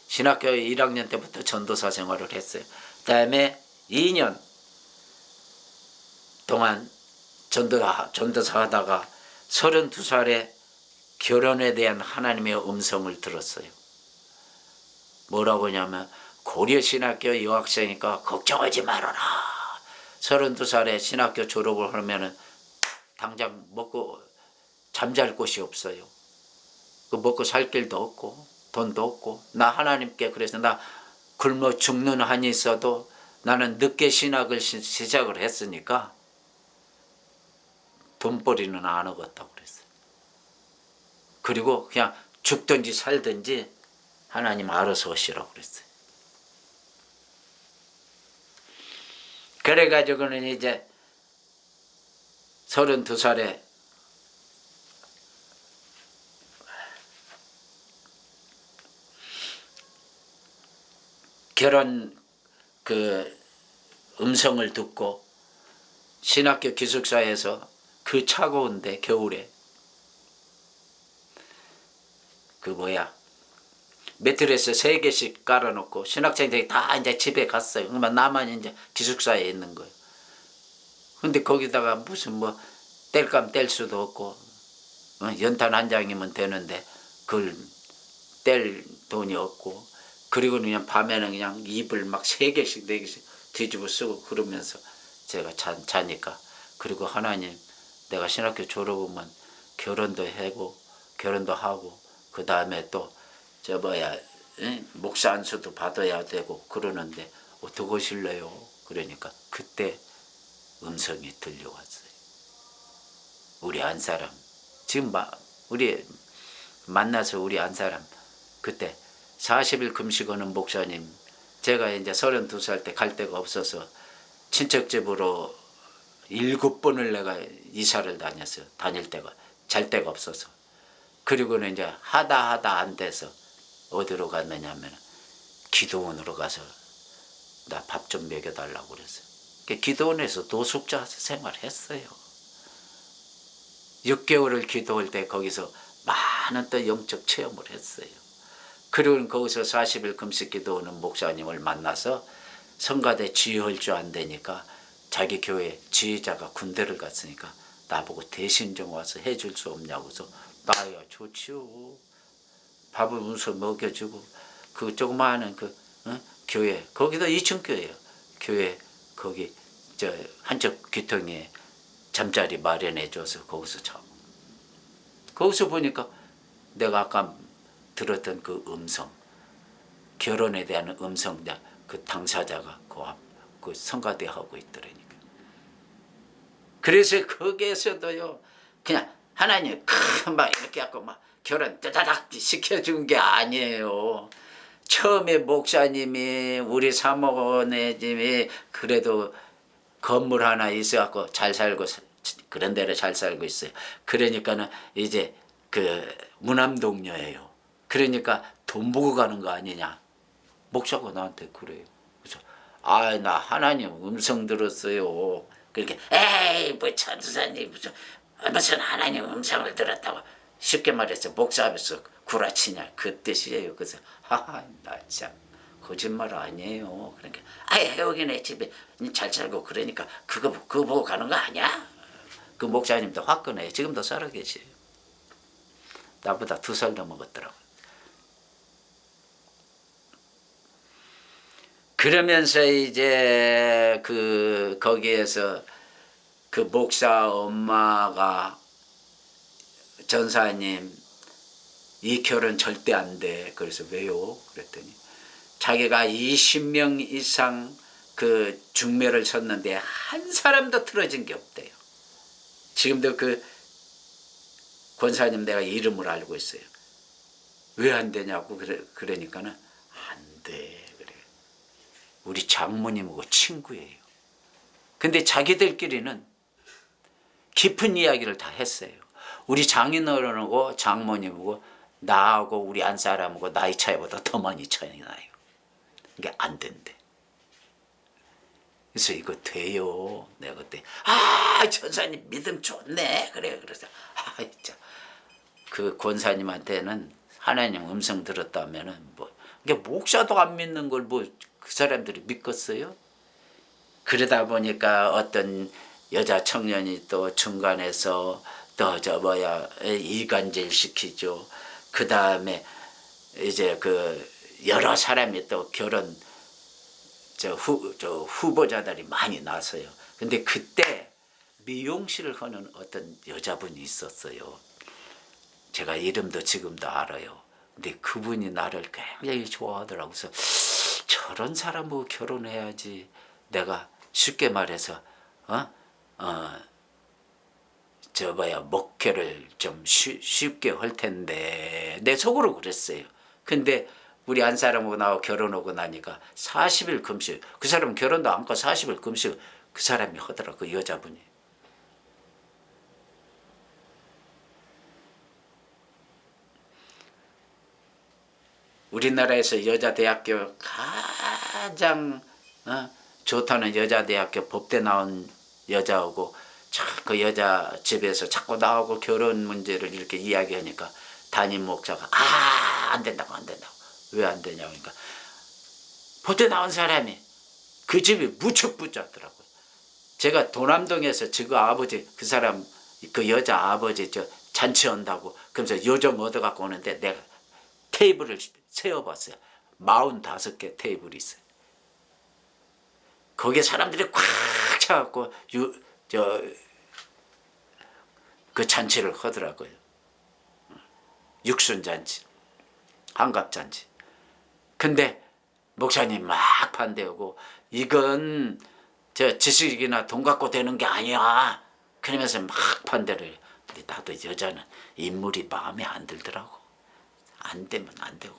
A: 신학교 1학년 때부터 전도사 생활을 했어요. 그 다음에 2년 동안 전도사 하다가 32살에 결혼에 대한 하나님의 음성을 들었어요. 뭐라고 하냐면 고려신학교 여학생이니까 걱정하지 말아라. 32살에 신학교 졸업을 하면 당장 먹고 잠잘 곳이 없어요. 그 먹고 살 길도 없고 돈도 없고 나 하나님께 그래서 나 굶어 죽는 한이 있어도 나는 늦게 신학을 시작을 했으니까 돈벌이는 안 하겠다고 그랬어요. 그리고 그냥 죽든지 살든지 하나님 알아서 하시라고 그랬어요. 그래가지고는 이제 32살에 결혼 그 음성을 듣고 신학교 기숙사에서 그 차가운데 겨울에 그 매트리스 3개씩 깔아놓고 신학생들이 다 이제 집에 갔어요. 그러면 나만 이제 기숙사에 있는 거예요. 근데 거기다가 무슨 뗄감 뗄 수도 없고 연탄 한 장이면 되는데 그걸 뗄 돈이 없고 그리고 그냥 밤에는 그냥 이불 막 3개씩 4개씩 뒤집어 쓰고 그러면서 제가 자니까 그리고 하나님 내가 신학교 졸업하면 결혼도 하고 그 다음에 또 목사 안수도 받아야 되고 그러는데 어떻게 하실래요? 그러니까 그때 음성이 들려왔어요. 우리 안사람 지금 우리 만나서 우리 안사람 그때 40일 금식하는 목사님 제가 이제 32살 때 갈 데가 없어서 친척집으로 7번을 내가 이사를 다녔어요. 다닐 데가 잘 데가 없어서. 그리고는 이제 하다 안 돼서 어디로 갔느냐면 기도원으로 가서 나 밥 좀 먹여달라고 그랬어요. 기도원에서 노숙자 생활했어요. 6개월을 기도할 때 거기서 많은 또 영적 체험을 했어요. 그리고 거기서 40일 금식 기도하는 목사님을 만나서 성가대 지휘할 줄 안 되니까 자기 교회 지휘자가 군대를 갔으니까 나보고 대신 좀 와서 해줄 수 없냐고 해서 나야 좋지요. 밥을 운서 먹여주고 그 조그마한 교회 거기도 2층 교회예요. 교회 거기 저 한쪽 귀퉁이에 잠자리 마련해줘서 거기서 자고 거기서 보니까 내가 아까 들었던 그 음성 결혼에 대한 음성 그 당사자가 그 성가대 하고 있더라니까. 그래서 거기에서도요 그냥 하나님 막 이렇게 하고 막 결혼 따다닥 시켜준 게 아니에요. 처음에 목사님이 우리 사모님이 그래도 건물 하나 있어갖고 잘 살고 그런 데를 잘 살고 있어요. 그러니까는 이제 그 무남동녀예요. 그러니까 돈 보고 가는 거 아니냐. 목사가 나한테 그래요. 그래서 나 하나님 음성 들었어요. 그렇게 에이 뭐 천수사님 무슨 하나님 음성을 들었다고 쉽게 말해서 목사 앞에서 구라치냐 그 뜻이에요. 그래서 하하 나 참 거짓말 아니에요. 그러니까 여기네 집에 잘 살고 그러니까 그거 보고 가는 거 아니야? 그 목사님도 화끈해요. 지금도 살아 계세요. 나보다 2살 더 먹었더라고. 그러면서 이제 거기에서 그 목사 엄마가 전사님 이 결혼 절대 안 돼. 그래서 왜요? 그랬더니 자기가 20명 이상 그 중매를 쳤는데 한 사람도 틀어진 게 없대요. 지금도 그 권사님 내가 이름을 알고 있어요. 왜 안 되냐고 그러니까는 안 돼. 그래. 우리 장모님하고 친구예요. 근데 자기들끼리는 깊은 이야기를 다 했어요. 우리 장인어른하고 장모님하고 나하고 우리 안 사람하고 나이 차이보다 더 많이 차이 나요. 이게 안 된대. 그래서 이거 돼요. 내가 그때 전사님 믿음 좋네. 그래. 그래서 진짜 그 권사님한테는 하나님 음성 들었다면은 뭐 이게 목사도 안 믿는 걸 뭐 그 사람들이 믿겠어요? 그러다 보니까 어떤 여자 청년이 또 중간에서 또 이간질 시키죠. 그 다음에 이제 그 여러 사람이 또 결혼 후보자들이 많이 나서요. 근데 그때 미용실을 하는 어떤 여자분이 있었어요. 제가 이름도 지금도 알아요. 근데 그분이 나를 굉장히 좋아하더라고요. 그래서 저런 사람하고 결혼해야지 내가 쉽게 말해서 목회를 좀 쉽게 할 텐데 내 속으로 그랬어요. 근데 우리 안 사람하고 나하고 결혼하고 나니까 40일 금식 그 사람은 결혼도 안 하고 40일 금식 그 사람이 하더라. 그 여자분이. 우리나라에서 여자대학교 가장 좋다는 여자대학교 법대 나온 여자하고 그 여자 집에서 자꾸 나오고 결혼 문제를 이렇게 이야기하니까 담임 목사가 안 된다고 왜 안 되냐고 그러니까 법대 나온 사람이 그 집이 무척 붙잡더라고요. 제가 도남동에서 그 아버지 그 사람 그 여자 아버지 잔치 온다고 그러면서 요정 얻어갖고 오는데 내가 테이블을 세어봤어요. 45개 테이블이 있어요. 거기에 사람들이 꽉 차갖고 그 잔치를 하더라고요. 육순잔치, 한갑잔치. 근데 목사님 막 반대하고 이건 지식이나 돈 갖고 되는 게 아니야. 그러면서 막 반대를 해요. 근데 나도 여자는 인물이 마음에 안 들더라고. 안 되면 안 되고.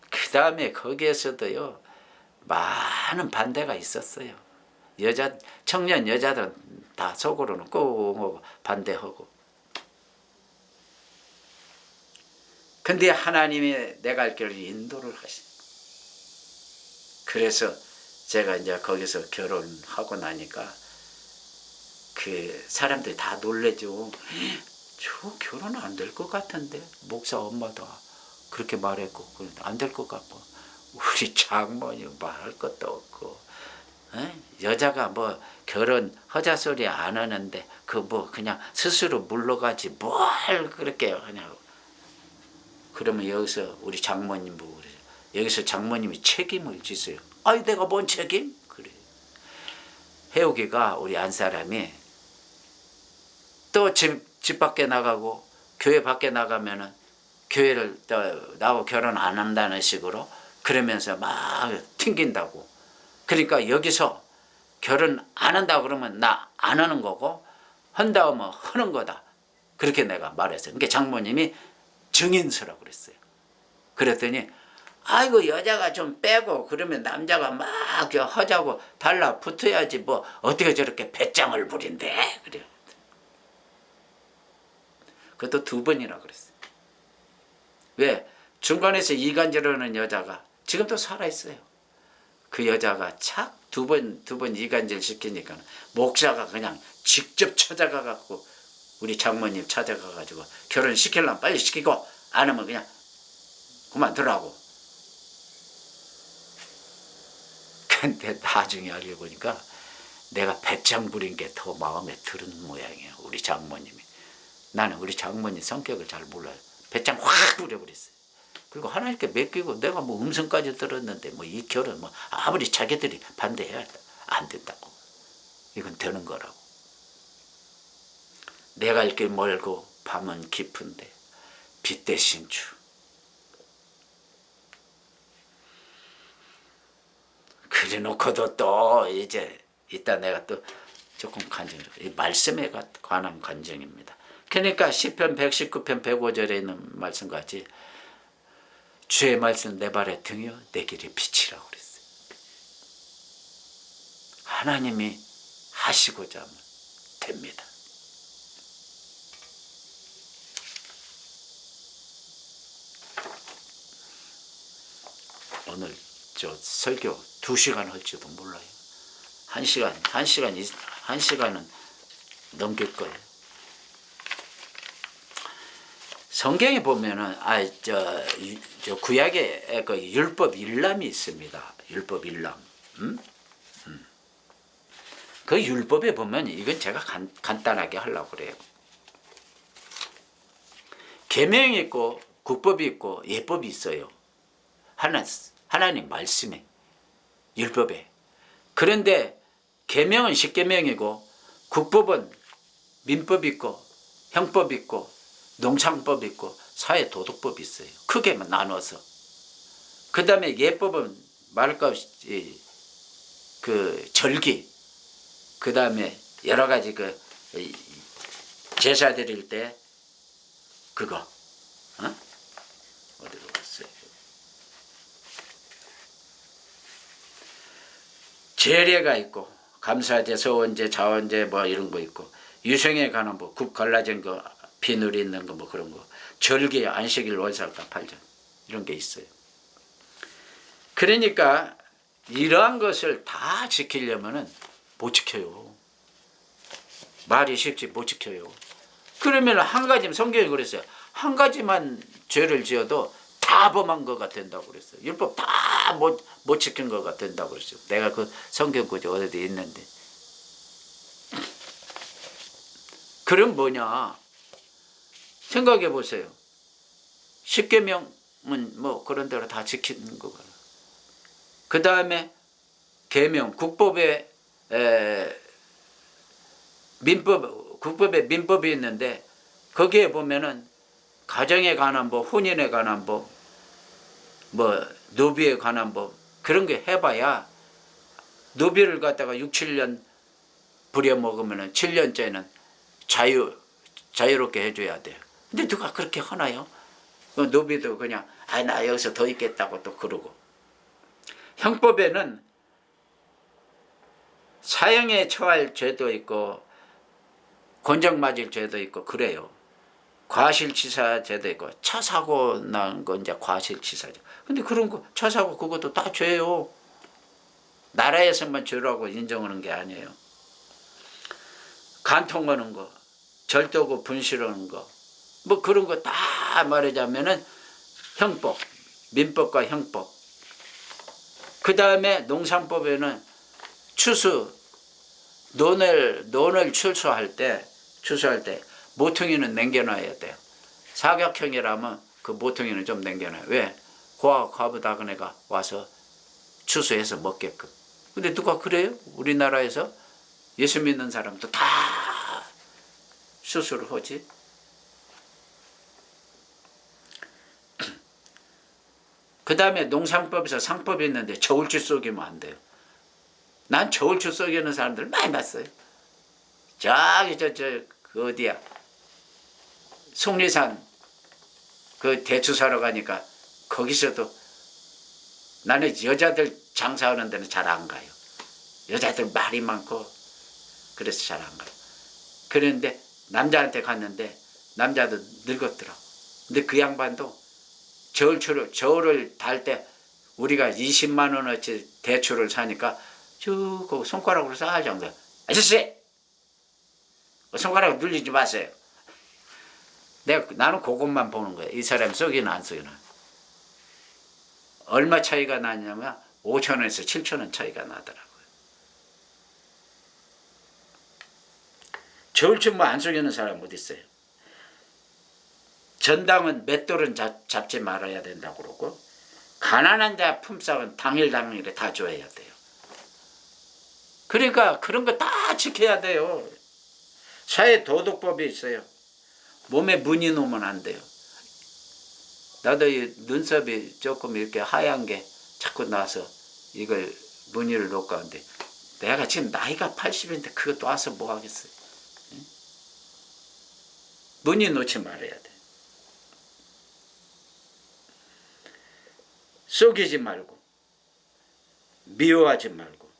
A: 그 다음에 거기에서도요 많은 반대가 있었어요. 청년 여자들은 다 속으로는 꽁 반대하고. 근데 하나님이 내가 갈 길을 인도를 하신. 그래서 제가 이제 거기서 결혼하고 나니까 그 사람들이 다 놀래죠. 저 결혼 안 될 것 같은데 목사 엄마도 그렇게 말했고 안 될 것 같고 우리 장모님 말할 것도 없고 여자가 뭐 결혼 허자 소리 안 하는데 그 뭐 그냥 스스로 물러가지 뭘 그렇게 하냐고. 그러면 여기서 우리 장모님 보고 그래요. 여기서 장모님이 책임을 지세요. 아이 내가 뭔 책임? 그래. 해옥이가 우리 안사람이 또 집 밖에 나가고 교회 밖에 나가면은 교회를 또 나하고 결혼 안 한다는 식으로 그러면서 막 튕긴다고. 그러니까 여기서 결혼 안 한다고 그러면 나 안 하는 거고 한다 하면 하는 거다. 그렇게 내가 말했어요. 그러니까 장모님이 증인서라고 그랬어요. 그랬더니 아이고 여자가 좀 빼고 그러면 남자가 막 하자고 달라붙어야지 뭐 어떻게 저렇게 배짱을 부린대. 그래요. 그것도 2번이나 그랬어요. 왜? 중간에서 이간질하는 여자가 지금도 살아있어요. 그 여자가 착 두 번 이간질 시키니까 목사가 그냥 직접 찾아가갖고 우리 장모님 찾아가가지고 결혼시키려면 빨리 시키고 안 하면 그냥 그만두라고. 근데 나중에 알고 보니까 내가 배짱 부린 게 더 마음에 드는 모양이에요. 우리 장모님이. 나는 우리 장모님 성격을 잘 몰라요. 배짱 확 부려버렸어요. 그리고 하나님께 맡기고 내가 뭐 음성까지 들었는데 뭐 이 결혼 뭐 아무리 자기들이 반대해야 안 된다고. 이건 되는 거라고. 내가 갈 길 멀고 밤은 깊은데 빛 대신 주. 그래 놓고도 또 이제 이따 내가 또 조금 간증, 이 말씀에 관한 간증입니다. 그러니까 시편 119편 105절에 있는 말씀같이 주의 말씀 내 발의 등이요 내 길의 빛이라고 그랬어요. 하나님이 하시고자 하면 됩니다. 오늘 저 설교 2시간 할지도 몰라요. 1시간은 넘길 거예요. 성경에 보면은 저 구약에 그 율법 일람이 있습니다. 율법 일람. 그 율법에 보면 이건 제가 간단하게 하려고 그래요. 계명이 있고 국법이 있고 예법이 있어요. 하나님 말씀에 율법에. 그런데 계명은 십계명이고 국법은 민법이 있고 형법이 있고 농창법이 있고 사회도덕법이 있어요. 크게 나눠서. 그 다음에 예법은 말할 것 없이 그 절기, 그 다음에 여러 가지 그 제사 드릴 때 그거 어디로 갔어요? 제례가 있고 감사제, 서원제, 자원제 뭐 이런 거 있고 유생에 관한 뭐 국 갈라진 거 비늘이 있는 거 뭐 그런 거 절기 안식일 원살과 팔전 이런 게 있어요. 그러니까 이러한 것을 다 지키려면은 못 지켜요. 말이 쉽지 못 지켜요. 그러면 한 가지만 성경이 그랬어요. 한 가지만 죄를 지어도 다 범한 거가 된다고 그랬어요. 율법 다 못 지킨 거가 된다고 그랬어요. 내가 그 성경 구절 어디 있는데. 그럼 뭐냐? 생각해 보세요. 십계명은 뭐 그런 대로 다 지키는 거고. 그 다음에 계명, 국법에 국법에 민법이 있는데 거기에 보면은 가정에 관한 법, 혼인에 관한 법, 뭐 노비에 관한 법 그런 게 해봐야 노비를 갖다가 6, 7년 부려먹으면은 7년째는 자유롭게 해줘야 돼요. 근데 누가 그렇게 하나요? 노비도 그냥 나 여기서 더 있겠다고 또 그러고. 형법에는 사형에 처할 죄도 있고 곤장 맞을 죄도 있고 그래요. 과실치사죄도 있고 차 사고 난 건 이제 과실치사죠. 근데 그런 거 차 사고 그것도 다 죄요. 나라에서만 죄라고 인정하는 게 아니에요. 간통하는 거, 절도고 분실하는 거, 뭐 그런 거 다 말하자면은 형법, 민법과 형법. 그 다음에 농산법에는 추수, 논을 추수할 때 모퉁이는 남겨놔야 돼요. 사각형이라면 그 모퉁이는 좀 남겨놔요. 왜? 과부다그네가 와서 추수해서 먹게끔. 근데 누가 그래요? 우리나라에서 예수 믿는 사람도 다 수술을 하지. 그 다음에 농상법에서 상법이 있는데 저울추 쏘기면 안 돼요. 난 저울추 쏘기는 사람들 많이 봤어요. 저기 그 어디야, 속리산 그 대추 사러 가니까 거기서도, 나는 여자들 장사하는 데는 잘 안 가요. 여자들 말이 많고 그래서 잘 안 가요. 그런데 남자한테 갔는데 남자도 늙었더라. 근데 그 양반도 저울을 달 때 우리가 20만 원어치 대추를 사니까 쭉 손가락으로 쌀 정도. 아저씨! 손가락 눌리지 마세요. 나는 그것만 보는 거예요. 이 사람 쏘기는 안 쏘기는. 얼마 차이가 나냐면 5,000원에서 7,000원 차이가 나더라고요. 저울춤 뭐 안 쏘기는 사람 어디 있어요? 전당은 맷돌은 잡지 말아야 된다고 그러고, 가난한 자 품삯은 당일에 다 줘야 돼요. 그러니까 그런 거 다 지켜야 돼요. 사회 도덕법이 있어요. 몸에 무늬 놓으면 안 돼요. 나도 이 눈썹이 조금 이렇게 하얀 게 자꾸 나서 이걸 무늬를 놓고 하는데, 내가 지금 나이가 80인데 그것도 와서 뭐 하겠어요. 응? 무늬 놓지 말아야 돼. 속이지 말고 미워하지 말고.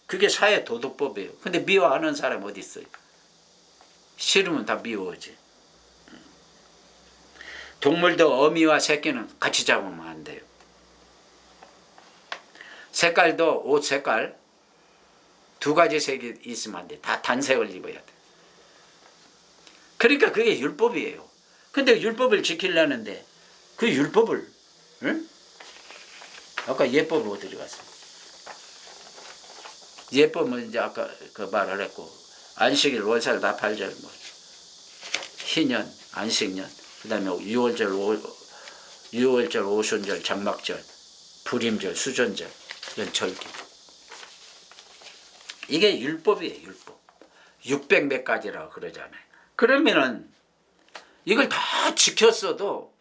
A: 그게 사회 도덕법이에요. 근데 미워하는 사람 어디 있어요? 싫으면 다 미워하지. 동물도 어미와 새끼는 같이 잡으면 안 돼요. 색깔도 옷 색깔 두 가지 색이 있으면 안 돼. 다 단색을 입어야 돼. 그러니까 그게 율법이에요. 근데 율법을 지키려는데 그 율법을, 응? 아까 예법이 어디 갔어? 예법은 이제 아까 그 말을 했고, 안식일, 월살, 나팔절, 뭐 희년, 안식년, 그 다음에 유월절, 오순절, 장막절, 불임절, 수전절, 이런 절기. 이게 율법이에요, 율법. 600 몇 가지라고 그러잖아요. 그러면은 이걸 다 지켰어도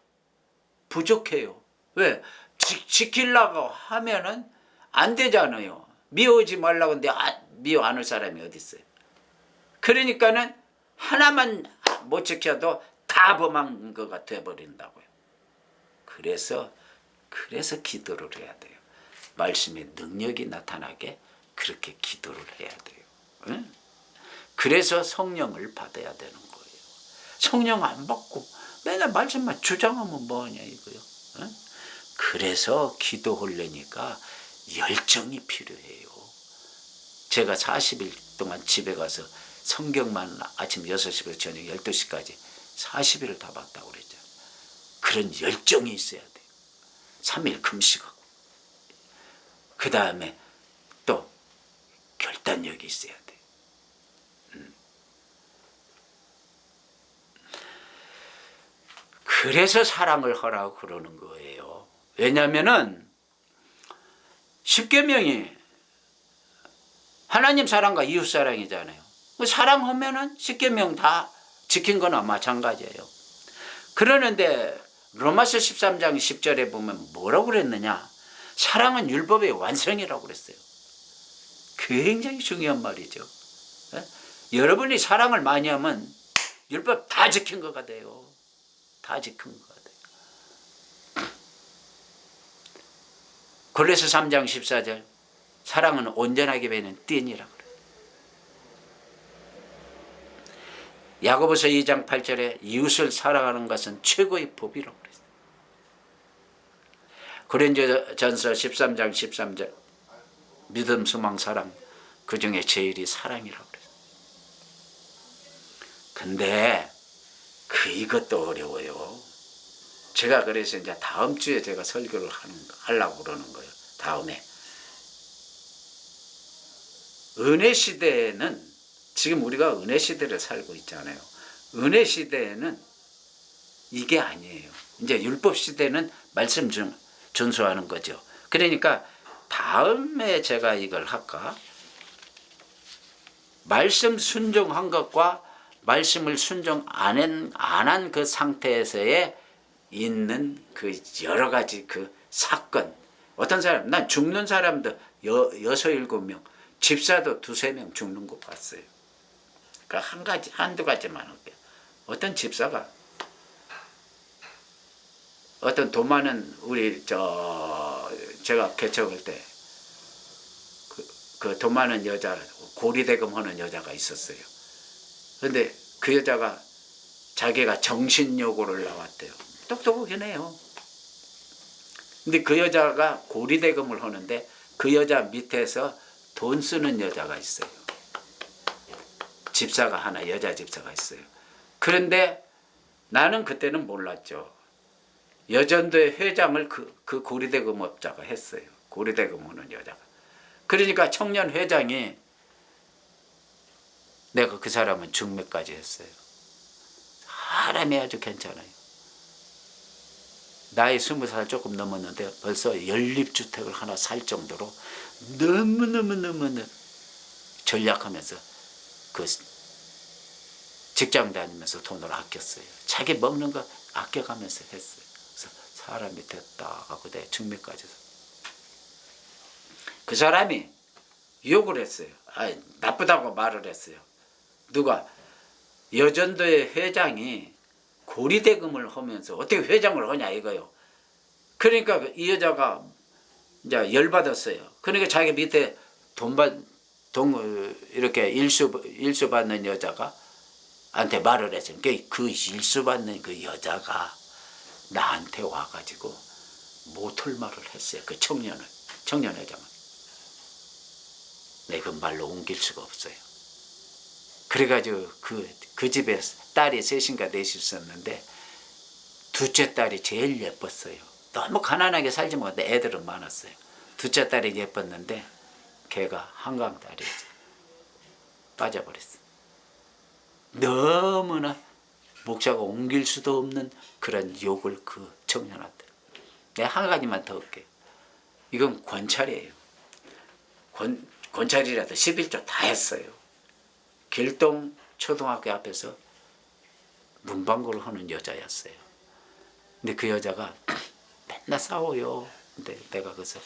A: 부족해요. 왜? 지키려고 하면은 안 되잖아요. 미워하지 말라고 하는데 미워 안 할 사람이 어디 있어요. 그러니까는 하나만 못 지켜도 다 범한 거가 돼버린다고요. 그래서 기도를 해야 돼요. 말씀의 능력이 나타나게 그렇게 기도를 해야 돼요. 응? 그래서 성령을 받아야 되는 거예요. 성령 안 받고 맨날 말씀만 주장하면 뭐하냐 이거요. 응? 그래서 기도하려니까 열정이 필요해요. 제가 40일 동안 집에 가서 성경만 아침 6시부터 저녁 12시까지 40일을 다 봤다고 그랬죠. 그런 열정이 있어야 돼요. 3일 금식하고. 그 다음에 또 결단력이 있어야 돼요. 그래서 사랑을 하라고 그러는 거예요. 왜냐면은 십계명이 하나님 사랑과 이웃 사랑이잖아요. 사랑하면은 십계명 다 지킨 거나 마찬가지예요. 그러는데 로마서 13장 10절에 보면 뭐라고 그랬느냐? 사랑은 율법의 완성이라고 그랬어요. 굉장히 중요한 말이죠. 여러분이 사랑을 많이 하면 율법 다 지킨 거가 돼요. 다 지킨 거가 돼요. 골로새 3장 14절 사랑은 온전하게 배는 띠니라 그래요. 야고보서 2장 8절에 이웃을 사랑하는 것은 최고의 법이라고 그랬어요. 고린도전서 13장 13절 믿음, 소망, 사랑, 그 중에 제일이 사랑이라고 그래요. 근데 이것도 어려워요. 제가 그래서 이제 다음 주에 제가 설교를 하려고 그러는 거예요. 다음에. 은혜 시대에는, 지금 우리가 은혜 시대를 살고 있잖아요. 은혜 시대에는 이게 아니에요. 이제 율법 시대는 말씀 준수하는 거죠. 그러니까 다음에 제가 이걸 할까? 말씀 순종한 것과 말씀을 순종 안 한 그 상태에서의 있는 그 여러 가지 그 사건. 어떤 사람, 난 죽는 사람도 6, 7명, 집사도 2, 3명 죽는 거 봤어요. 그러니까 한두 가지만 할게요. 어떤 집사가, 어떤 돈 많은 제가 개척할 때 그 돈 많은 여자, 고리대금 하는 여자가 있었어요. 근데 그 여자가 자기가 정신요고를 나왔대요. 똑똑하긴 해요. 근데 그 여자가 고리대금을 하는데 그 여자 밑에서 돈 쓰는 여자가 있어요. 집사가 하나, 여자 집사가 있어요. 그런데 나는 그때는 몰랐죠. 여전도의 회장을 그 고리대금업자가 했어요. 고리대금 하는 여자가. 그러니까 청년 회장이, 내가 그 사람은 중매까지 했어요. 사람이 아주 괜찮아요. 나이 20살 조금 넘었는데 벌써 연립주택을 하나 살 정도로 너무너무 전략하면서 그 직장 다니면서 돈을 아꼈어요. 자기 먹는 거 아껴가면서 했어요. 그래서 사람이 됐다 하고 내 중매까지 해서. 그 사람이 욕을 했어요. 나쁘다고 말을 했어요. 누가? 여전도의 회장이 고리대금을 하면서 어떻게 회장을 하냐 이거요. 그러니까 이 여자가 이제 열받았어요. 그러니까 자기 밑에 이렇게 일수 받는 여자가 한테 말을 했어요. 그 일수 받는 그 여자가 나한테 와가지고 못할 말을 했어요. 그 청년 회장은. 내가 그 말로 옮길 수가 없어요. 그래가지고 그 집에 딸이 셋인가 넷이 있었는데 둘째 딸이 제일 예뻤어요. 너무 가난하게 살지 못해 애들은 많았어요. 둘째 딸이 예뻤는데 걔가 한강다리에서 빠져버렸어. 너무나 목사가 옮길 수도 없는 그런 욕을 그 청년한테. 내가 한 가지만 더 할게요. 이건 권찰이에요. 권찰이라도 11조 다 했어요. 길동 초등학교 앞에서 문방구를 하는 여자였어요. 근데 그 여자가 맨날 싸워요. 근데 내가 그래서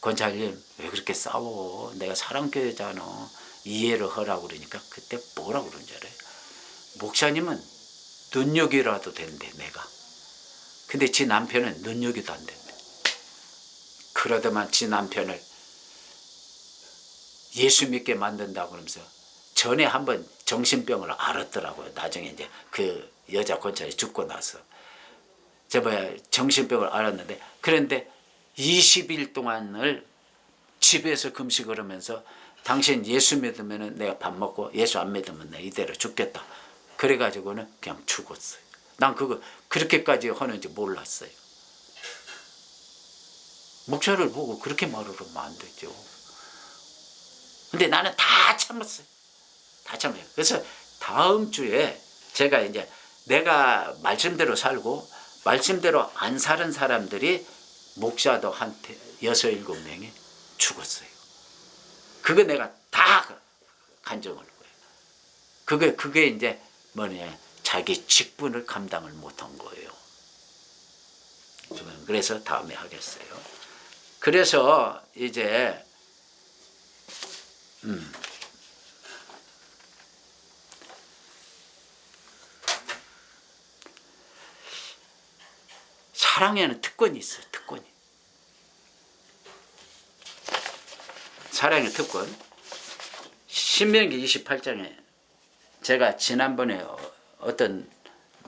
A: 권찰님 왜 그렇게 싸워? 내가 사랑교회잖아. 이해를 하라고 그러니까 그때 뭐라고 그러는 줄 알아요? 목사님은 눈여겨라도 된대 내가. 근데 지 남편은 눈여겨도 안 된대. 그러더만 지 남편을 예수 믿게 만든다고 그러면서 전에 한번 정신병을 앓았더라고요. 나중에 이제 그 여자 권찰이 죽고 나서 정신병을 앓았는데, 그런데 20일 동안을 집에서 금식을 하면서 당신 예수 믿으면 내가 밥 먹고 예수 안 믿으면 내가 이대로 죽겠다. 그래가지고는 그냥 죽었어요. 난 그렇게까지 하는지 몰랐어요. 목사를 보고 그렇게 말을 하면 안 되죠. 근데 나는 다 참았어요. 다 참아요. 그래서 다음 주에 제가 이제 내가 말씀대로 살고 말씀대로 안 사는 사람들이 목사도 한테 6, 7명이 죽었어요. 그거 내가 다 간증할 거예요. 그게 이제 자기 직분을 감당을 못한 거예요. 그래서 다음에 하겠어요. 그래서 이제 사랑에는 특권이 있어요. 특권이. 사랑의 특권. 신명기 28장에 제가 지난번에 어떤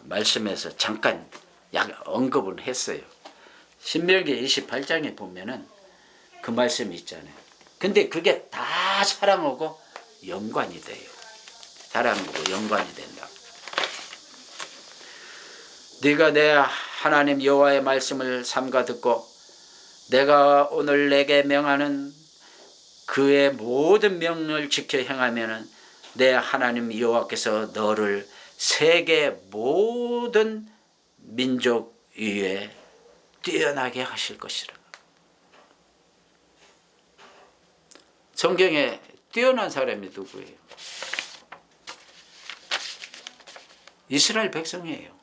A: 말씀에서 잠깐 언급을 했어요. 신명기 28장에 보면은 그 말씀이 있잖아요. 근데 그게 다 사랑하고 연관이 돼요. 사랑하고 연관이 된다. 네가 내 하나님 여호와의 말씀을 삼가 듣고 내가 오늘 내게 명하는 그의 모든 명령을 지켜 행하면은 내 하나님 여호와께서 너를 세계 모든 민족 위에 뛰어나게 하실 것이라. 성경에 뛰어난 사람이 누구예요? 이스라엘 백성이에요.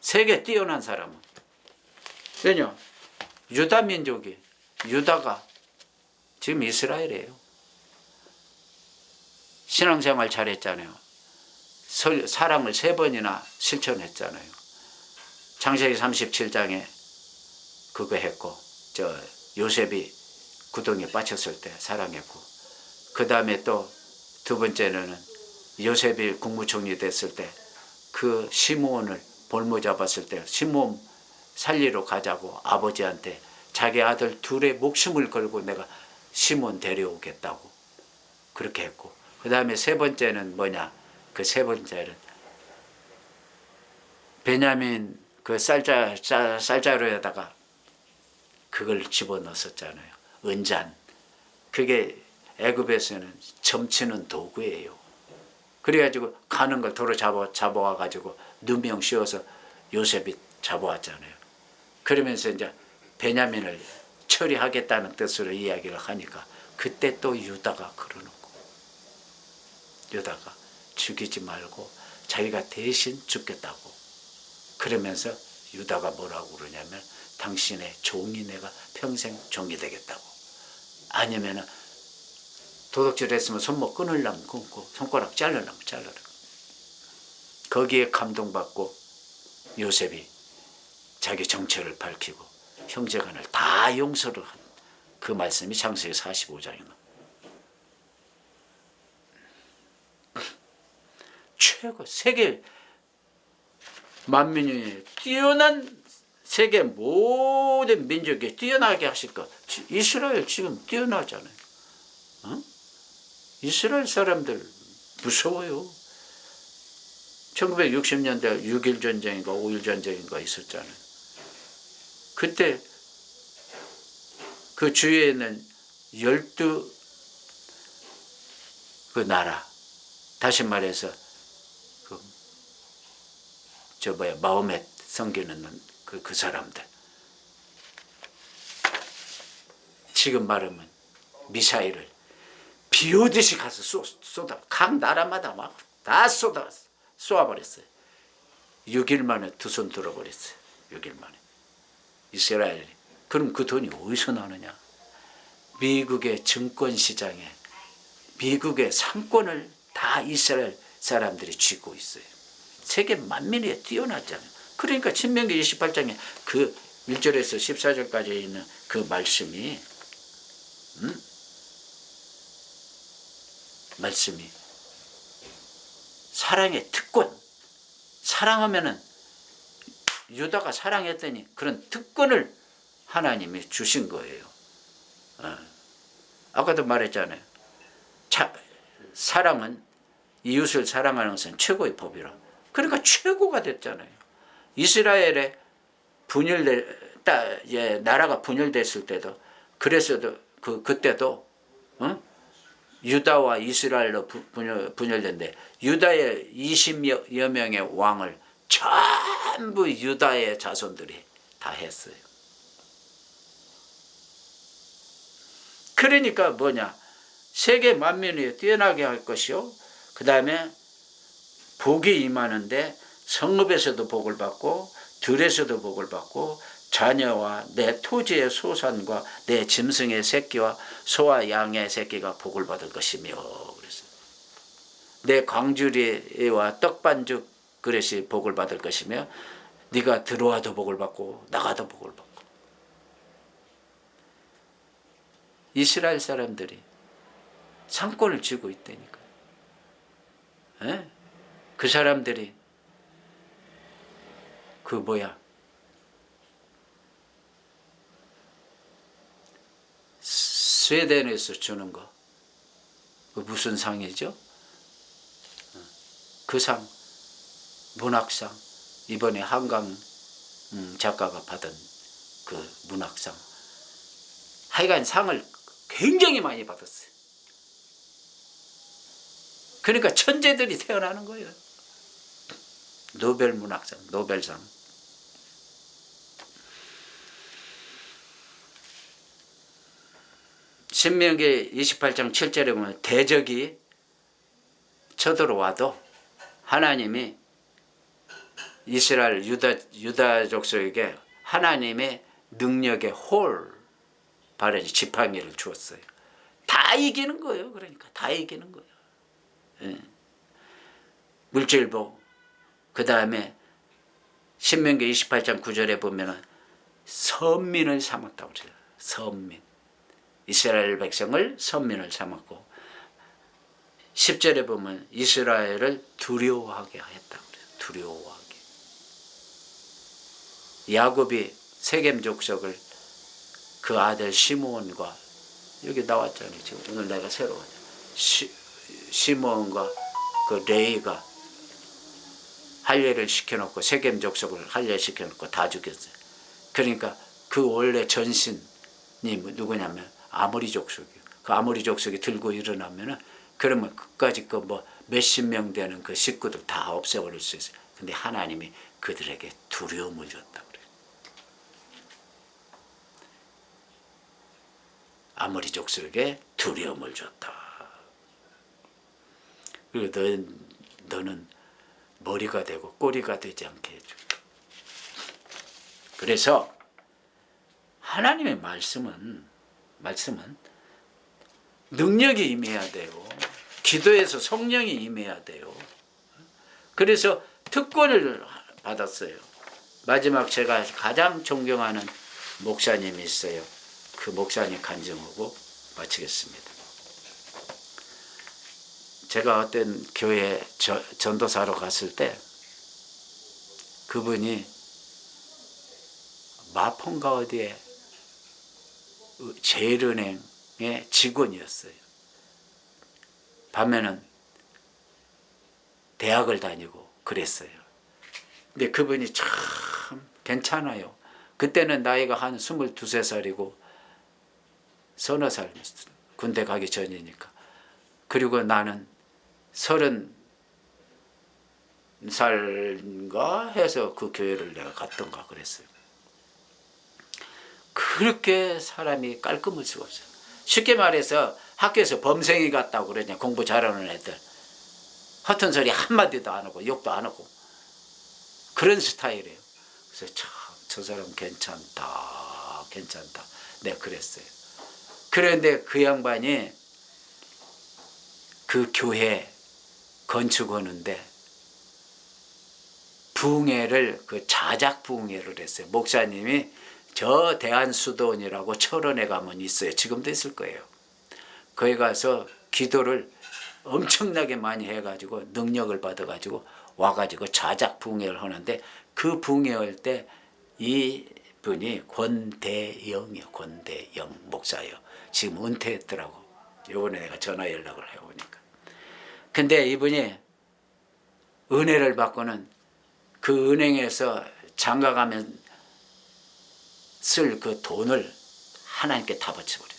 A: 세계 뛰어난 사람은. 왜냐? 유다 민족이, 유다가 지금 이스라엘이에요. 신앙생활 잘했잖아요. 사랑을 3번이나 실천했잖아요. 창세기 37장에 그거 했고, 요셉이 구덩이에 빠졌을 때 사랑했고, 그 다음에 또 2번째는 요셉이 국무총리 됐을 때 그 시므온을 볼모 잡았을 때 시므온 살리러 가자고 아버지한테 자기 아들 2의 목숨을 걸고 내가 시므온 데려오겠다고 그렇게 했고, 그 다음에 3번째는 뭐냐? 그 3번째는 베냐민 그 쌀자루에다가 그걸 집어넣었잖아요. 은잔. 그게 애굽에서는 점치는 도구예요. 그래가지고 가는 걸 도로 잡아와가지고 누명 씌워서 요셉이 잡아왔잖아요. 그러면서 이제 베냐민을 처리하겠다는 뜻으로 이야기를 하니까 그때 또 유다가 그러는 거. 유다가 죽이지 말고 자기가 대신 죽겠다고. 그러면서 유다가 뭐라고 그러냐면 당신의 종이 내가 평생 종이 되겠다고. 아니면은 도둑질 했으면 손목 끊으려면 끊고 손가락 자르려면 잘라라. 거기에 감동받고 요셉이 자기 정체를 밝히고 형제간을 다 용서를 한 그 말씀이 창세기 45장입니다. 최고 세계 만민이 뛰어난 세계 모든 민족에 뛰어나게 하실 것. 이스라엘 지금 뛰어나잖아요. 어? 이스라엘 사람들 무서워요. 1960년대 6.1 전쟁인가 5.1 전쟁인가 있었잖아요. 그때 그 주위에 있는 12 그 나라, 다시 말해서 마호멧 섬기는 그 사람들. 지금 말하면 미사일을 비 오듯이 가서 쏟아 각 나라마다 막 다 쏘아버렸어요. 6일 만에 2손 들어버렸어요. 6일 만에. 이스라엘이. 그럼 그 돈이 어디서 나느냐? 미국의 증권시장에 미국의 상권을 다 이스라엘 사람들이 쥐고 있어요. 세계 만민이 뛰어났잖아요. 그러니까 신명기 28장에 그 1절에서 14절까지 있는 그 말씀이 사랑의 특권. 사랑하면은 유다가 사랑했더니 그런 특권을 하나님이 주신 거예요. 아까도 말했잖아요. 사랑은 이웃을 사랑하는 것은 최고의 법이라. 그러니까 최고가 됐잖아요. 이스라엘의 나라가 분열됐을 때도 그래서도 그때도 유다와 이스라엘로 분열된데 유다의 20여 명의 왕을 전부 유다의 자손들이 다 했어요. 그러니까 뭐냐? 세계 만민이 뛰어나게 할 것이요. 그 다음에 복이 임하는데 성읍에서도 복을 받고 들에서도 복을 받고 자녀와 내 토지의 소산과 내 짐승의 새끼와 소와 양의 새끼가 복을 받을 것이며 그랬어요. 내 광주리와 떡반죽 그릇이 복을 받을 것이며 네가 들어와도 복을 받고 나가도 복을 받고. 이스라엘 사람들이 상권을 쥐고 있다니까. 그 사람들이 스웨덴에서 주는 거. 그 무슨 상이죠? 그 상, 문학상. 이번에 한강 작가가 받은 그 문학상. 하여간 상을 굉장히 많이 받았어요. 그러니까 천재들이 태어나는 거예요. 노벨 문학상, 노벨상. 신명기 28장 7절에 보면 대적이 쳐들어와도 하나님이 이스라엘 유다 족속에게 하나님의 능력의 홀 바라지 지팡이를 주었어요. 다 이기는 거예요. 그러니까 다 이기는 거예요. 예. 물질보 그 다음에 신명기 28장 9절에 보면은 선민을 삼았다고 그래요. 선민. 이스라엘 백성을 선민을 삼았고 10절에 보면 이스라엘을 두려워하게 했다고 그래요. 두려워하게. 야곱이 세겜 족속을 그 아들 시므온과 여기 나왔잖아요. 지금 오늘 내가 새로 시므온과 그 레이가 할례를 시켜놓고 세겜 족속을 할례시켜놓고 다 죽였어요. 그러니까 그 원래 전신이 누구냐면 아모리 족속이에요. 그 아모리 족속이 들고 일어나면은 그러면 그까지 그 뭐 몇십 명 되는 그 식구들 다 없애버릴 수 있어요. 근데 하나님이 그들에게 두려움을 줬다 그래요. 아모리 족속에게 두려움을 줬다. 그리고 너는 머리가 되고 꼬리가 되지 않게 해줘. 그래서 하나님의 말씀은 능력이 임해야 돼요. 기도에서 성령이 임해야 돼요. 그래서 특권을 받았어요. 마지막 제가 가장 존경하는 목사님이 있어요. 그 목사님 간증하고 마치겠습니다. 제가 어떤 교회 전도사로 갔을 때 그분이 마폰가 어디에 제일은행의 직원이었어요. 밤에는 대학을 다니고 그랬어요. 근데 그분이 참 괜찮아요. 그때는 나이가 한 22~23살이고 서너 살 군대 가기 전이니까. 그리고 나는 30살인가 해서 그 교회를 내가 갔던가 그랬어요. 그렇게 사람이 깔끔할 수가 없어요. 쉽게 말해서 학교에서 범생이 같다고 그러냐. 공부 잘하는 애들. 허튼 소리 한마디도 안 하고 욕도 안 하고 그런 스타일이에요. 그래서 참 저 사람 괜찮다. 내가 그랬어요. 그런데 그 양반이 그 교회 건축하는데 부흥회를 그 자작 부흥회를 했어요. 목사님이 저 대한수도원이라고 철원에 가면 있어요. 지금도 있을 거예요. 거기 가서 기도를 엄청나게 많이 해가지고 능력을 받아가지고 와가지고 자작 부흥회를 하는데 그 부흥회 할 때 이분이 권대영이요. 권대영 목사예요. 지금 은퇴했더라고. 요번에 내가 전화 연락을 해보니까. 근데 이분이 은혜를 받고는 그 은행에서 장가가면 쓸 그 돈을 하나님께 다 바쳐버렸어요.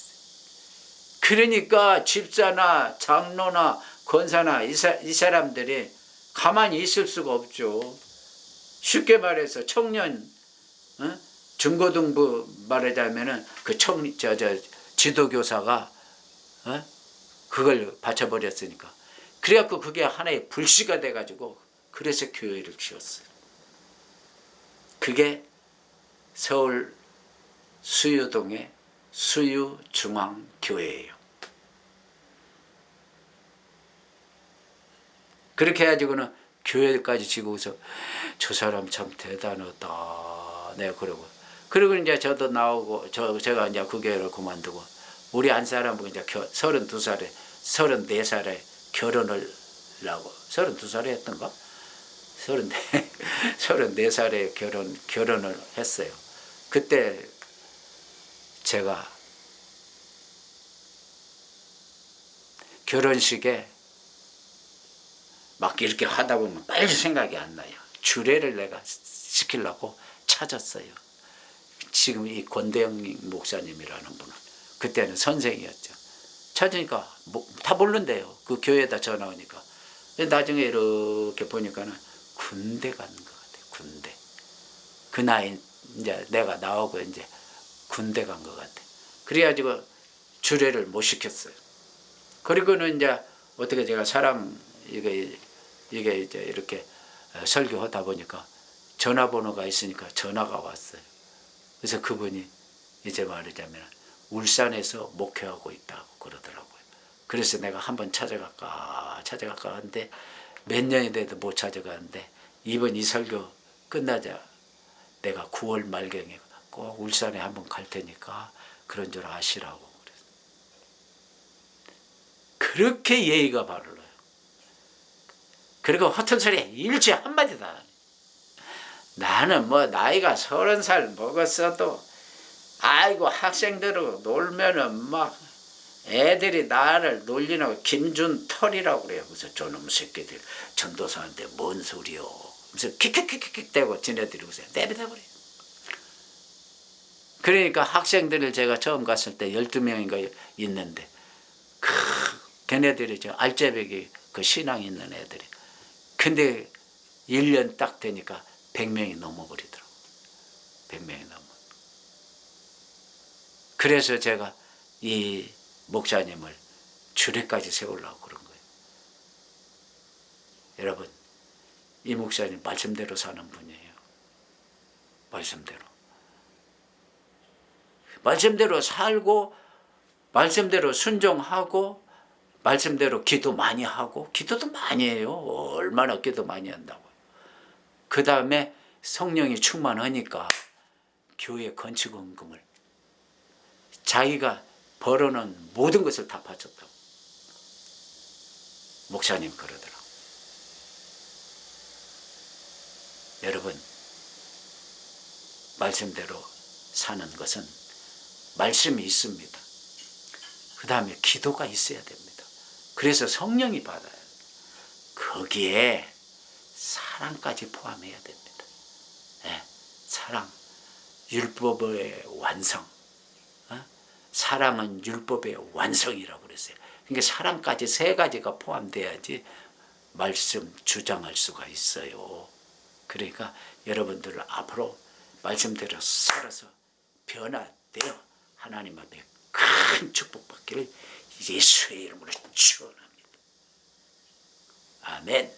A: 그러니까 집사나 장로나 권사나 이 사람들이 가만히 있을 수가 없죠. 쉽게 말해서 청년 중고등부 말하자면은 그 지도교사가 그걸 바쳐버렸으니까. 그래갖고 그게 하나의 불씨가 돼가지고 그래서 교회를 지었어요. 그게 서울 수유동의 수유중앙교회예요. 그렇게 해가지고는 교회까지 지고서 저 사람 참 대단하다. 내가 그러고. 그리고 이제 저도 나오고 제가 이제 그 교회를 그만두고 우리 한 사람은 이제 32살에 34살에 결혼을 하고 32살에 했던가? 34살에 결혼을 했어요. 그때 제가 결혼식에 막 이렇게 하다 보면 빨리 생각이 안 나요. 주례를 내가 시키려고 찾았어요. 지금 이 권대영 목사님이라는 분은 그때는 선생이었죠. 찾으니까 다 모른대요. 그 교회에다 전화 오니까. 나중에 이렇게 보니까는 군대 간 것 같아요. 군대. 그 나이 이제 내가 나오고 이제 군대 간 것 같아. 그래가지고 주례를 못 시켰어요. 그리고는 이제 어떻게 제가 이게 이제 이렇게 설교하다 보니까 전화번호가 있으니까 전화가 왔어요. 그래서 그분이 이제 말하자면 울산에서 목회하고 있다고 그러더라고요. 그래서 내가 한번 찾아갈까 하는데 몇 년이 돼도 못 찾아가는데 이번 이 설교 끝나자 내가 9월 말경에 꼭 울산에 한번 갈 테니까 그런 줄 아시라고 그랬어요. 그렇게 예의가 바르러요. 그리고 허튼 소리 일주일에 한마디도 안 해요. 나는 뭐 나이가 30살 먹었어도 아이고 학생들하고 놀면은 막 애들이 나를 놀리는 김준털이라고 그래요. 그래서 저놈 새끼들 전도사한테 뭔 소리요. 그래서 킥킥킥킥 대고 지네들이 그래서 내뱉어버려요. 그러니까 학생들을 제가 처음 갔을 때 12명인가 있는데 걔네들이 저 알짜배기 그 신앙 있는 애들이. 근데 1년 딱 되니까 100명이 넘어버리더라고요. 100명이 넘어. 그래서 제가 이 목사님을 주례까지 세우려고 그런 거예요. 여러분, 이 목사님 말씀대로 사는 분이에요. 말씀대로. 말씀대로 살고 말씀대로 순종하고 말씀대로 기도 많이 하고 기도도 많이 해요. 얼마나 기도 많이 한다고요. 그 다음에 성령이 충만하니까 교회 건축원금을 자기가 벌어놓은 모든 것을 다 바쳤다고 목사님 그러더라고요. 여러분, 말씀대로 사는 것은 말씀이 있습니다. 그 다음에 기도가 있어야 됩니다. 그래서 성령이 받아요. 거기에 사랑까지 포함해야 됩니다. 네, 사랑, 율법의 완성. 사랑은 율법의 완성이라고 그랬어요. 그러니까 사랑까지 3가지가 포함돼야지 말씀 주장할 수가 있어요. 그러니까 여러분들 앞으로 말씀대로 살아서 변화되어 하나님 앞에 큰 축복받기를 예수의 이름으로 축원합니다. 아멘.